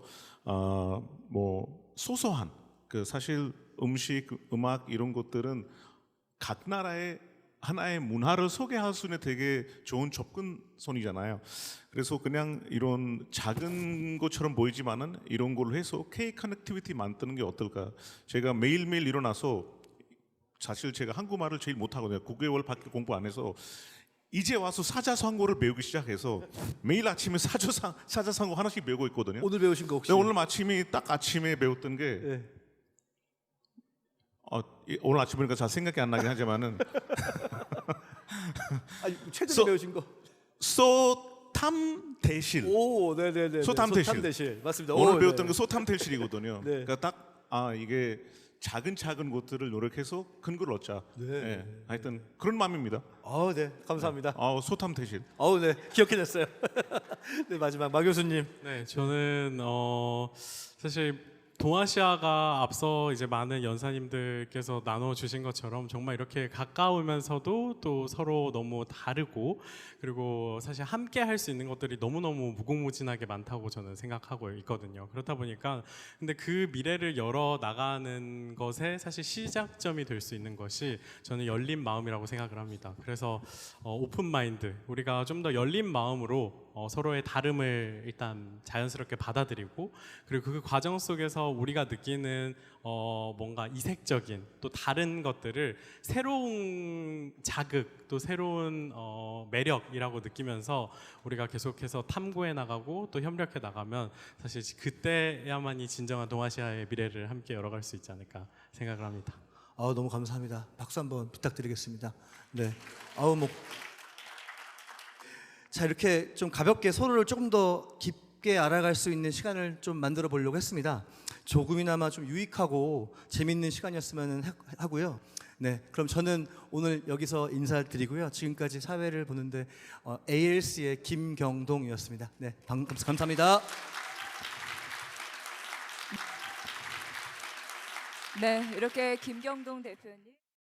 뭐 소소한 그 사실 음식, 음악 이런 것들은 각 나라의 하나의 문화를 소개할 수 있는 되게 좋은 접근선이잖아요. 그래서 그냥 이런 작은 것처럼 보이지만은 이런 걸로 해서 K-커넥티비티 만드는 게 어떨까? 제가 매일매일 일어나서 사실 제가 한국말을 제일 못하거든요. 9개월밖에 공부 안 해서 이제 와서 사자성어를 배우기 시작해서 매일 아침에 사자성어 하나씩 배우고 있거든요. 오늘 배우신 거 혹시? 네, 오늘 아침에 배웠던 게 네. 오늘 아침 보니까 잘 생각이 안 나긴 하지만은 아니, 최근에 배우신 거? 소탐대실. 오, 네네네. 소탐대실. 맞습니다. 오늘 배웠던 게 소탐대실이거든요. 네. 그러니까 딱 이게 작은 것들을 노력해서 큰 걸 얻자. 네. 하여튼 그런 마음입니다. 네, 감사합니다. 소탐대실. 네, 기억해냈어요. 네, 마지막 마 교수님. 네, 저는 사실 동아시아가 앞서 이제 많은 연사님들께서 나눠주신 것처럼 정말 이렇게 가까우면서도 또 서로 너무 다르고 그리고 사실 함께 할 수 있는 것들이 너무너무 무궁무진하게 많다고 저는 생각하고 있거든요. 그렇다 보니까 근데 그 미래를 열어 나가는 것에 사실 시작점이 될 수 있는 것이 저는 열린 마음이라고 생각을 합니다. 그래서 오픈 마인드, 우리가 좀 더 열린 마음으로 서로의 다름을 일단 자연스럽게 받아들이고 그리고 그 과정 속에서 우리가 느끼는 뭔가 이색적인 또 다른 것들을 새로운 자극 또 새로운 매력이라고 느끼면서 우리가 계속해서 탐구해 나가고 또 협력해 나가면 사실 그때야만이 진정한 동아시아의 미래를 함께 열어갈 수 있지 않을까 생각을 합니다. 너무 감사합니다. 박수 한번 부탁드리겠습니다. 네. 자, 이렇게 좀 가볍게 서로를 조금 더 깊게 알아갈 수 있는 시간을 좀 만들어 보려고 했습니다. 조금이나마 좀 유익하고 재밌는 시간이었으면 하고요. 네, 그럼 저는 오늘 여기서 인사드리고요. 지금까지 사회를 보는데 ALC의 김경동이었습니다. 네, 감사합니다. 네, 이렇게 김경동 대표님.